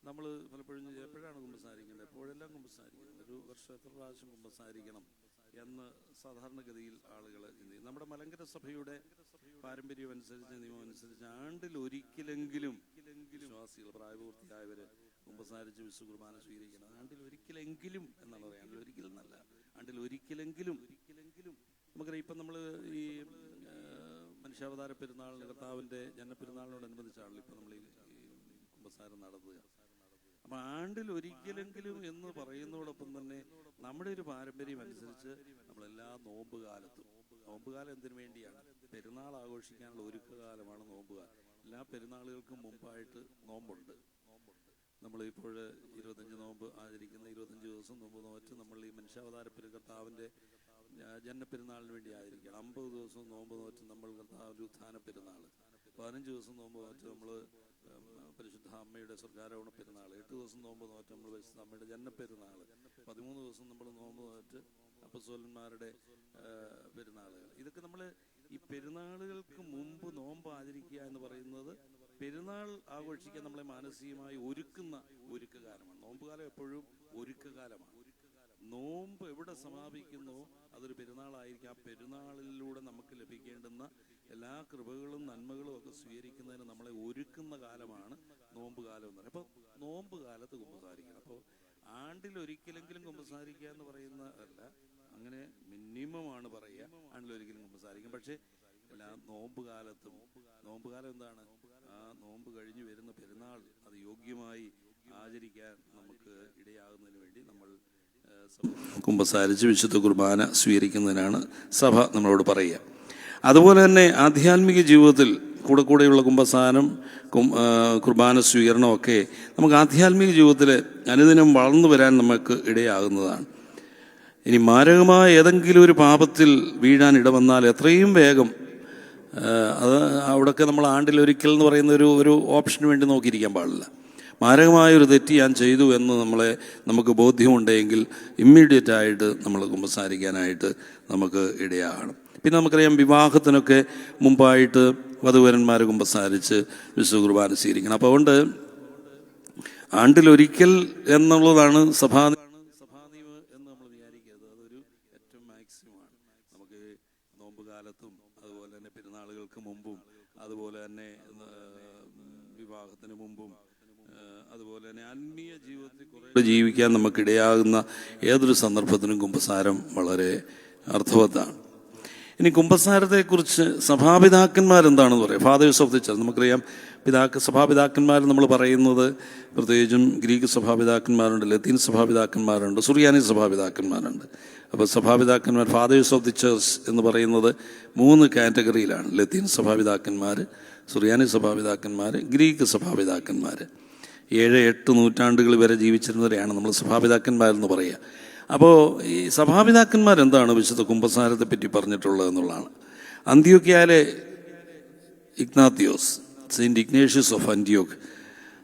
നമ്മൾ പലപ്പോഴും എപ്പോഴാണ് കുമ്പസാരിക്കേണ്ടത്? എപ്പോഴെല്ലാം കുമ്പസാരിക്കണം. ഒരു വർഷം എത്ര പ്രാവശ്യം കുമ്പസാരിക്കണം എന്ന് സാധാരണഗതിയിൽ ആളുകൾ ചിന്തിക്കും. നമ്മുടെ മലങ്കര സഭയുടെ പാരമ്പര്യം അനുസരിച്ച്, നിയമം അനുസരിച്ച് ആണ്ടിൽ ഒരിക്കലെങ്കിലും വിശ്വാസികൾ, പ്രായപൂർത്തിയായവര് കുമ്പസാരിച്ച് വിശുദ്ധ കുർബാന സ്വീകരിക്കണം. ആണ്ടിൽ ഒരിക്കലെങ്കിലും എന്നാണ് പറയുക, ആണ്ടിൽ ഒരിക്കലും എന്നല്ല, ആണ്ടിൽ ഒരിക്കലെങ്കിലും. നമുക്കറിയാം, ഇപ്പം നമ്മൾ ഈ മനുഷ്യാവതാര പെരുന്നാളിന്, കർത്താവിൻ്റെ ജനപ്പെരുന്നാളിനോടനുബന്ധിച്ചാണല്ലോ ഇപ്പം നമ്മൾ ഈ കുമ്പസാരം നടത്തുക. അപ്പം ആണ്ടിൽ ഒരിക്കലെങ്കിലും എന്ന് പറയുന്നതോടൊപ്പം തന്നെ നമ്മുടെ ഒരു പാരമ്പര്യം അനുസരിച്ച് നമ്മളെല്ലാ നോമ്പുകാലം എന്തിനു വേണ്ടിയാണ്? പെരുന്നാൾ ആഘോഷിക്കാനുള്ള ഒരുക്കകാലമാണ് നോമ്പുകാലം. എല്ലാ പെരുന്നാളുകൾക്കും മുമ്പായിട്ട് നോമ്പുണ്ട്. നമ്മളിപ്പോൾ 25 നോമ്പ് ആചരിക്കുന്ന 25 ദിവസം നോമ്പ് നോറ്റ് നമ്മൾ ഈ മനുഷ്യാവതാര കർത്താവിൻ്റെ ജനപ്പെരുന്നാളിന് വേണ്ടി ആചരിക്കുകയാണ്. 50 ദിവസം നോമ്പ് നോറ്റ് നമ്മൾ കർത്താവിൻ്റെ ഉത്ഥാന പെരുന്നാൾ, 15 ദിവസം നോമ്പ് നോറ്റ് നമ്മൾ പരിശുദ്ധ അമ്മയുടെ സ്വർഗ്ഗാരോഹണ പെരുന്നാൾ, 8 ദിവസം നോമ്പ് നോറ്റ് നമ്മൾ പരിശുദ്ധ അമ്മയുടെ ജനപ്പെരുന്നാൾ, 13 ദിവസം നമ്മൾ നോമ്പ് നോറ്റ് അപ്പസ്തോലന്മാരുടെ പെരുന്നാളുകൾ. ഇതൊക്കെ നമ്മൾ ഈ പെരുന്നാളുകൾക്ക് മുമ്പ് നോമ്പ് ആചരിക്കുക എന്ന് പറയുന്നത് പെരുന്നാൾ ആഘോഷിക്കാൻ നമ്മളെ മാനസികമായി ഒരുക്കകാലമാണ്. നോമ്പുകാലം എപ്പോഴും ഒരുക്കകാലമാണ്. നോമ്പ് എവിടെ സമാപിക്കുന്നു അതൊരു പെരുന്നാളായിരിക്കും. ആ പെരുന്നാളിലൂടെ നമുക്ക് ലഭിക്കേണ്ടുന്ന എല്ലാ കൃപകളും നന്മകളും ഒക്കെ സ്വീകരിക്കുന്നതിന് നമ്മളെ ഒരുക്കുന്ന കാലമാണ് നോമ്പുകാലം എന്ന് പറയുന്നത്. അപ്പോൾ നോമ്പ് കാലത്ത് കുമ്പസാരിക്കണം. അപ്പോൾ ആണ്ടിൽ ഒരിക്കലെങ്കിലും കുമ്പസാരിക്കുക എന്ന് പറയുന്ന അല്ല, അങ്ങനെ മിനിമമാണ് പറയുക, ആണ്ടിലൊരിക്കലും കുമ്പസാരിക്കും. പക്ഷേ എല്ലാ നോമ്പുകാലത്തും, നോമ്പുകാലം എന്താണ്? ആ നോമ്പ് കഴിഞ്ഞു വരുന്ന പെരുന്നാൾ അത് യോഗ്യമായി ആചരിക്കാൻ നമുക്ക് ഇടയാകുന്നതിന് വേണ്ടി നമ്മൾ കുമ്പസാരിച്ച് വിശുദ്ധ കുർബാന സ്വീകരിക്കുന്നതിനാണ് സഭ നമ്മളോട് പറയുക. അതുപോലെ തന്നെ ആധ്യാത്മിക ജീവിതത്തിൽ കൂടെയുള്ള കുമ്പസാരം, കുർബാന സ്വീകരണമൊക്കെ നമുക്ക് ആധ്യാത്മിക ജീവിതത്തിൽ അനുദിനം വളർന്നു വരാൻ നമുക്ക് ഇടയാകുന്നതാണ്. ഇനി മാരകമായ ഏതെങ്കിലും ഒരു പാപത്തിൽ വീഴാൻ ഇടവന്നാൽ എത്രയും വേഗം അത് അവിടെയൊക്കെ നമ്മൾ ആണ്ടിലൊരിക്കൽ എന്ന് പറയുന്ന ഒരു ഓപ്ഷന് വേണ്ടി നോക്കിയിരിക്കാൻ പാടില്ല. മാരകമായൊരു തെറ്റ് ഞാൻ ചെയ്തു എന്ന് നമുക്ക് ബോധ്യമുണ്ടെങ്കിൽ ഇമ്മീഡിയറ്റായിട്ട് നമ്മൾ കുമ്പസാരിക്കാനായിട്ട് നമുക്ക് ഇടയാകണം. പിന്നെ നമുക്കറിയാം, വിവാഹത്തിനൊക്കെ മുമ്പായിട്ട് വധുവരന്മാർ കുമ്പസാരിച്ച് വിശുദ്ധ കുർബാന സ്വീകരിക്കണം. അപ്പോൾ അതുകൊണ്ട് ആണ്ടിലൊരിക്കൽ എന്നുള്ളതാണ് സഭാനിയമം എന്ന് നമ്മൾ വിചാരിക്കരുത്. അതൊരു ഏറ്റവും മാക്സിമമാണ്. നമുക്ക് നോമ്പ് കാലത്തും അതുപോലെ തന്നെ പെരുന്നാളുകൾക്ക് മുമ്പും അതുപോലെ തന്നെ വിവാഹത്തിന് മുമ്പും അതുപോലെ തന്നെ ആത്മീയ ജീവിതത്തിൽ കുറേ ജീവിക്കാൻ നമുക്കിടയാകുന്ന ഏതൊരു സന്ദർഭത്തിനും കുമ്പസാരം വളരെ അർത്ഥവത്താണ്. ഇനി കുമ്പസാരത്തെക്കുറിച്ച് സഭാപിതാക്കന്മാരെന്താണെന്ന് പറയാം. Fathers of the church. നമുക്കറിയാം, സഭാപിതാക്കന്മാർ നമ്മൾ പറയുന്നത് പ്രത്യേകിച്ചും ഗ്രീക്ക് സഭാപിതാക്കന്മാരുണ്ട്, ലത്തീൻ സഭാപിതാക്കന്മാരുണ്ട്, സുറിയാനി സഭാപിതാക്കന്മാരുണ്ട്. അപ്പോൾ സഭാപിതാക്കന്മാർ, ഫാദേഴ്സ് ഓഫ് ദി ചർച്ച് എന്ന് പറയുന്നത് 3 കാറ്റഗറിയിലാണ്: ലത്തീൻ സഭാപിതാക്കന്മാർ, സുറിയാനി സഭാപിതാക്കന്മാർ, ഗ്രീക്ക് സഭാപിതാക്കന്മാർ. 7-8 നൂറ്റാണ്ടുകൾ വരെ ജീവിച്ചിരുന്നവരെയാണ് നമ്മൾ സഭാപിതാക്കന്മാരെന്ന് പറയുക. അപ്പോൾ ഈ സഭാപിതാക്കന്മാരെന്താണ് വിശുദ്ധ കുമ്പസാരത്തെ പറ്റി പറഞ്ഞിട്ടുള്ളത് എന്നുള്ളതാണ്. അന്ത്യോക്യയിലെ ഇഗ്നാത്തിയോസ്, സെയിൻറ്റ് ഇഗ്നേഷ്യസ് ഓഫ് അന്ത്യോക്ക്,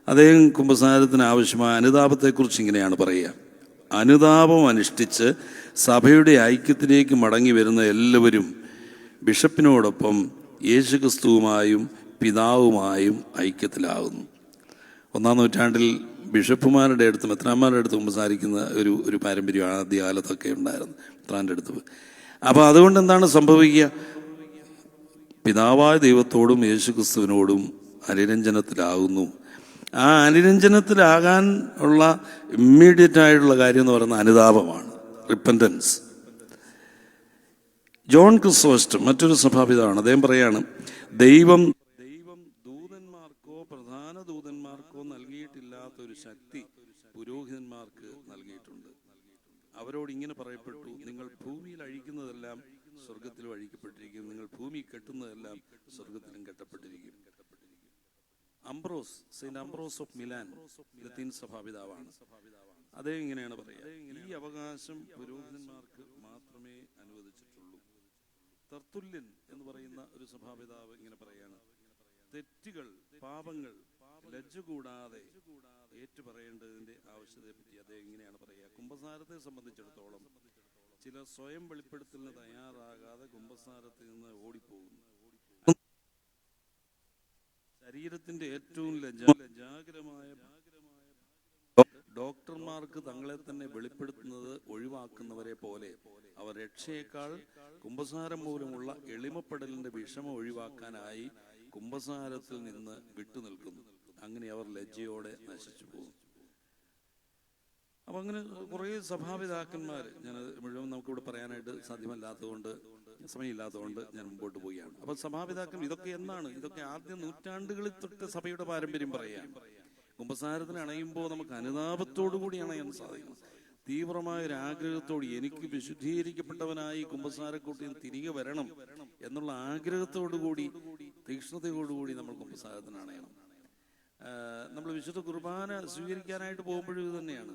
അദ്ദേഹം കുമ്പസാരത്തിന് ആവശ്യമായ അനുതാപത്തെക്കുറിച്ച് ഇങ്ങനെയാണ് പറയുക: അനുതാപം അനുഷ്ഠിച്ച് സഭയുടെ ഐക്യത്തിലേക്ക് മടങ്ങി വരുന്ന എല്ലാവരും ബിഷപ്പിനോടൊപ്പം യേശുക്രിസ്തുവുമായും പിതാവുമായും ഐക്യത്തിലാകുന്നു. 1-ാം നൂറ്റാണ്ടിൽ ബിഷപ്പുമാരുടെ അടുത്ത്, മെത്രാന്മാരുടെ അടുത്ത് കുമ്പസാരിക്കുന്ന ഒരു പാരമ്പര്യമാണ് ആദ്യകാലത്തൊക്കെ ഉണ്ടായിരുന്നു, മെത്രാൻ്റെ അടുത്ത്. അപ്പോൾ അതുകൊണ്ട് എന്താണ് സംഭവിക്കുക? പിതാവായ ദൈവത്തോടും യേശുക്രിസ്തുവിനോടും അനുരഞ്ജനത്തിലാകുന്നു. ആ അനുരഞ്ജനത്തിലാകാൻ ഉള്ള ഇമ്മീഡിയറ്റ് ആയിട്ടുള്ള കാര്യം എന്ന് പറയുന്നത് അനുതാപമാണ്, റിപ്പൻറ്റൻസ്. ജോൺ ക്രിസോസ്റ്റം മറ്റൊരു സഭാപിതാവാണ്. അദ്ദേഹം പറയാണ്, ദൈവം ദൂതന്മാർക്കോ പ്രധാന ദൂതന്മാർക്കോ നൽകിയിട്ടില്ലാത്തൊരു ശക്തി പുരോഹിതന്മാർക്ക് നൽകിയിട്ടുണ്ട്. അവരോട് ഇങ്ങനെ പറയപ്പെട്ടു: നിങ്ങൾ ഭൂമിയിൽ അഴിക്കുന്നതെല്ലാം സ്വർഗത്തിലും അഴിക്കപ്പെട്ടിരിക്കും, നിങ്ങൾ ഭൂമി കെട്ടുന്നതെല്ലാം സ്വർഗത്തിലും കെട്ടപ്പെട്ടിരിക്കും. സെയിന്റ് അംബ്രോസ് ഓഫ് മിലാൻ ലത്തീൻ സഭാപിതാവാണ്. അദ്ദേഹം ഇങ്ങനെയാണ് പറയുക: ഈ അവകാശം പുരോഹിതന്മാർക്ക് മാത്രമേ അനുവദിച്ചിട്ടുള്ളൂ. തർത്തുല്യൻ എന്ന് പറയുന്ന ഒരു സഭാപിതാവ് ഇങ്ങനെ പറയാണ്: തെറ്റുകൾ, പാപങ്ങൾ ലജ്ജ കൂടാതെ ഏറ്റുപറയേണ്ടതിന്റെ ആവശ്യതയെപ്പറ്റി അദ്ദേഹം ഇങ്ങനെയാണ് പറയുക: കുമ്പസാരത്തെ സംബന്ധിച്ചിടത്തോളം ചിലർ സ്വയം വെളിപ്പെടുത്തലിന് തയ്യാറാകാതെ കുമ്പസാരത്തിൽ നിന്ന് ഓടിപ്പോകുന്നു. ശരീരത്തിന്റെ ഏറ്റവും ലജ്ജാകരമായ ഡോക്ടർമാർ പിതൃക്കന്മാർക്ക് തങ്ങളെ തന്നെ വെളിപ്പെടുത്തുന്നത് ഒഴിവാക്കുന്നവരെ പോലെ അവർ രക്ഷയേക്കാൾ കുമ്പസാരം മൂലമുള്ള എളിമപ്പെടലിന്റെ വിഷമം ഒഴിവാക്കാനായി കുമ്പസാരത്തിൽ നിന്ന് വിട്ടുനിൽക്കുന്നു. അങ്ങനെ അവർ ലജ്ജയോടെ നശിച്ചു പോകും. അപ്പം അങ്ങനെ കുറേ സഭാപിതാക്കന്മാർ, ഞാനത് മുഴുവൻ നമുക്കിവിടെ പറയാനായിട്ട് സാധ്യമല്ലാത്തതുകൊണ്ട്, സമയമില്ലാത്തതുകൊണ്ട് ഞാൻ മുമ്പോട്ട് പോവുകയാണ്. അപ്പം സഭാപിതാക്കൻ ഇതൊക്കെ എന്നാണ്? ഇതൊക്കെ ആദ്യ നൂറ്റാണ്ടുകളിൽ തൊട്ട് സഭയുടെ പാരമ്പര്യം പറയുകയാണ്. കുമ്പസാരത്തിന് അണയുമ്പോൾ നമുക്ക് അനുതാപത്തോടു കൂടി അണയാൻ സാധിക്കണം. തീവ്രമായ ഒരു ആഗ്രഹത്തോട് എനിക്ക് വിശുദ്ധീകരിക്കപ്പെട്ടവനായി കുമ്പസാരക്കൂട്ടിൽ തിരികെ വരണം എന്നുള്ള ആഗ്രഹത്തോടുകൂടി, തീക്ഷ്ണതയോടുകൂടി നമ്മൾ കുമ്പസാരത്തിന് അണയണം. നമ്മൾ വിശുദ്ധ കുർബാന സ്വീകരിക്കാനായിട്ട് പോകുമ്പോഴും ഇത് തന്നെയാണ്.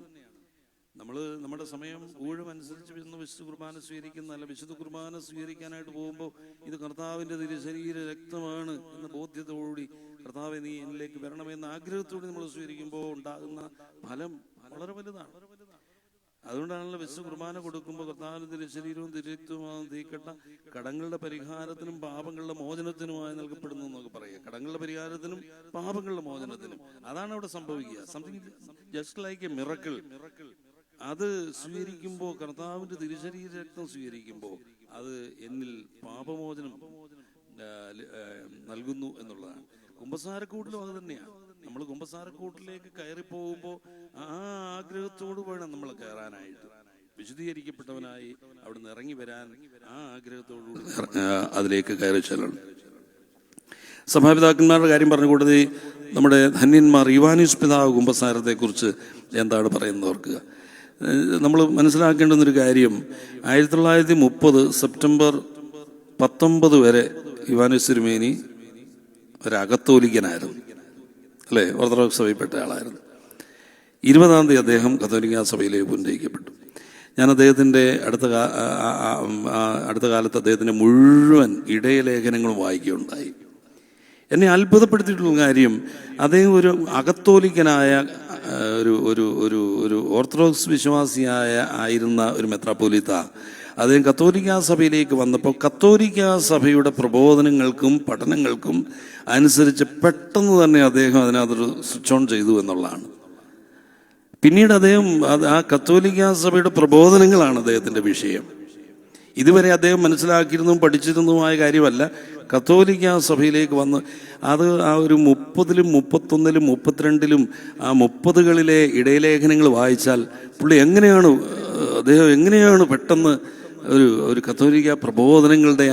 നമ്മൾ നമ്മുടെ സമയം ഊഴം അനുസരിച്ച് വിശുദ്ധ കുർബാന സ്വീകരിക്കുന്നതല്ല. വിശുദ്ധ കുർബാന സ്വീകരിക്കാനായിട്ട് പോകുമ്പോൾ ഇത് കർത്താവിൻ്റെ തിരുശരീര രക്തമാണ് എന്ന ബോധ്യത്തോടുകൂടി, കർത്താവെ നീ എന്നിലേക്ക് വരണമെന്ന ആഗ്രഹത്തോടെ നമ്മൾ സ്വീകരിക്കുമ്പോൾ ഉണ്ടാകുന്ന ഫലം വളരെ വലുതാണ്. അതുകൊണ്ടാണല്ലോ വിശുദ്ധ കുർബാന കൊടുക്കുമ്പോൾ കർത്താവിന്റെ തിരുശരീരവും തിരുരക്തവുമാകുന്ന തീക്കട്ട കടങ്ങളുടെ പരിഹാരത്തിനും പാപങ്ങളുടെ മോചനത്തിനുമായി നൽകപ്പെടുന്നു എന്നൊക്കെ പറയുക. കടങ്ങളുടെ പരിഹാരത്തിനും പാപങ്ങളുടെ മോചനത്തിനും അതാണ് അവിടെ സംഭവിക്കുക. Something just like A miracle. അത് സ്വീകരിക്കുമ്പോൾ, കർത്താവിന്റെ തിരുശരീര രക്തം സ്വീകരിക്കുമ്പോൾ അത് എന്നിൽ പാപമോചനം നൽകുന്നു എന്നുള്ളതാണ്. കുമ്പസാരക്കൂട്ടിലും അത് തന്നെയാണ്. നമ്മൾ കുമ്പസാരക്കൂട്ടിലേക്ക് കയറി പോകുമ്പോൾ ആ ആഗ്രഹത്തോട് വേണം നമ്മൾ കയറാനായിട്ട്. വിശുദ്ധീകരിക്കപ്പെട്ടവനായി അവിടുന്ന് ഇറങ്ങി വരാൻ ആ ആഗ്രഹത്തോടുകൂടി അതിലേക്ക് കയറി ചെല്ലണം. സഭാപിതാക്കന്മാരുടെ കാര്യം പറഞ്ഞു കൂടാതെ നമ്മുടെ ധന്യന്മാർ യുവാനീസ് പിതാവ് കുമ്പസാരത്തെക്കുറിച്ച് എന്താണ് പറയുന്നത് ഓർക്കുക. നമ്മൾ മനസ്സിലാക്കേണ്ടുന്നൊരു കാര്യം, 1930 സെപ്റ്റംബർ 19 വരെ യുവാനീസ് തിരുമേനി ഒരു അകത്തോലിക്കനായിരുന്നു, അല്ലേ? ഓർത്തഡോക്സ് സഭയിൽപ്പെട്ട ആളായിരുന്നു. 20-ാം തീയതി അദ്ദേഹം കത്തോലിക്കാ സഭയിലേക്ക് പുനരുദ്ധരിക്കപ്പെട്ടു. ഞാൻ അദ്ദേഹത്തിൻ്റെ അടുത്ത കാലത്ത് അദ്ദേഹത്തിൻ്റെ മുഴുവൻ ഇടയലേഖനങ്ങളും വായിക്കുകയുണ്ടായി. എന്നെ അത്ഭുതപ്പെടുത്തിയിട്ടുള്ള കാര്യം, അദ്ദേഹം ഒരു അകത്തോലിക്കനായ ഒരു ഒരു ഒരു ഒരു ഓർത്തഡോക്സ് ആയിരുന്ന ഒരു മെത്രാപ്പോലീത്ത അദ്ദേഹം കത്തോലിക്കാ സഭയിലേക്ക് വന്നപ്പോൾ കത്തോലിക്കാ സഭയുടെ പ്രബോധനങ്ങൾക്കും പഠനങ്ങൾക്കും അനുസരിച്ച് പെട്ടെന്ന് തന്നെ അദ്ദേഹം അതിനകത്തൊരു സ്വിച്ച് ഓൺ ചെയ്തു എന്നുള്ളതാണ്. പിന്നീട് അദ്ദേഹം ആ കത്തോലിക്കാ സഭയുടെ പ്രബോധനങ്ങളാണ് അദ്ദേഹത്തിൻ്റെ വിഷയം. ഇതുവരെ അദ്ദേഹം മനസ്സിലാക്കിയിരുന്നതും പഠിച്ചിരുന്നതുമായ കാര്യമല്ല. കത്തോലിക്കാ സഭയിലേക്ക് വന്ന് അത് ആ ഒരു 30-ലും 31-ലും 32-ലും ആ 30-കളിലെ ഇടയലേഖനങ്ങൾ വായിച്ചാൽ അദ്ദേഹം എങ്ങനെയാണ് പെട്ടെന്ന് ഒരു കത്തോലിക്ക പ്രബോധനങ്ങളുടെ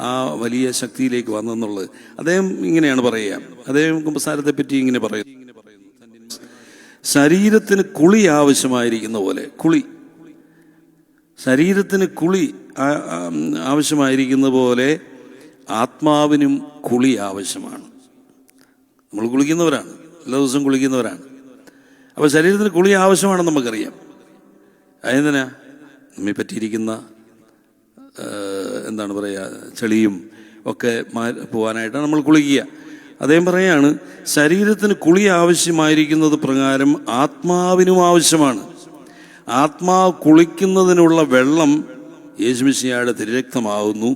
ആ വലിയ ശക്തിയിലേക്ക് വന്നെന്നുള്ളത് അദ്ദേഹം ഇങ്ങനെയാണ് പറയുക. അദ്ദേഹം കുമ്പസാരത്തെ പറ്റി ഇങ്ങനെ പറയുന്നു, ശരീരത്തിന് കുളി ആവശ്യമായിരിക്കുന്ന പോലെ, ശരീരത്തിന് കുളി ആവശ്യമായിരിക്കുന്ന പോലെ ആത്മാവിനും കുളി ആവശ്യമാണ്. നമ്മൾ കുളിക്കുന്നവരാണ്, എല്ലാ ദിവസവും കുളിക്കുന്നവരാണ്. അപ്പോൾ ശരീരത്തിന് കുളി ആവശ്യമാണെന്ന് നമുക്കറിയാം. അതെന്തിനാ? നമ്മെ പറ്റിയിരിക്കുന്ന എന്താണ് പറയുക, ചെളിയും ഒക്കെ പോകാനായിട്ടാണ് നമ്മൾ കുളിക്കുക. അദ്ദേഹം പറയാണ്, ശരീരത്തിന് കുളി ആവശ്യമായിരിക്കുന്നത് പ്രകാരം ആത്മാവിനും ആവശ്യമാണ്. ആത്മാവ് കുളിക്കുന്നതിനുള്ള വെള്ളം യേശുമിശിഹായുടെ തിരുരക്തമാകുന്നു.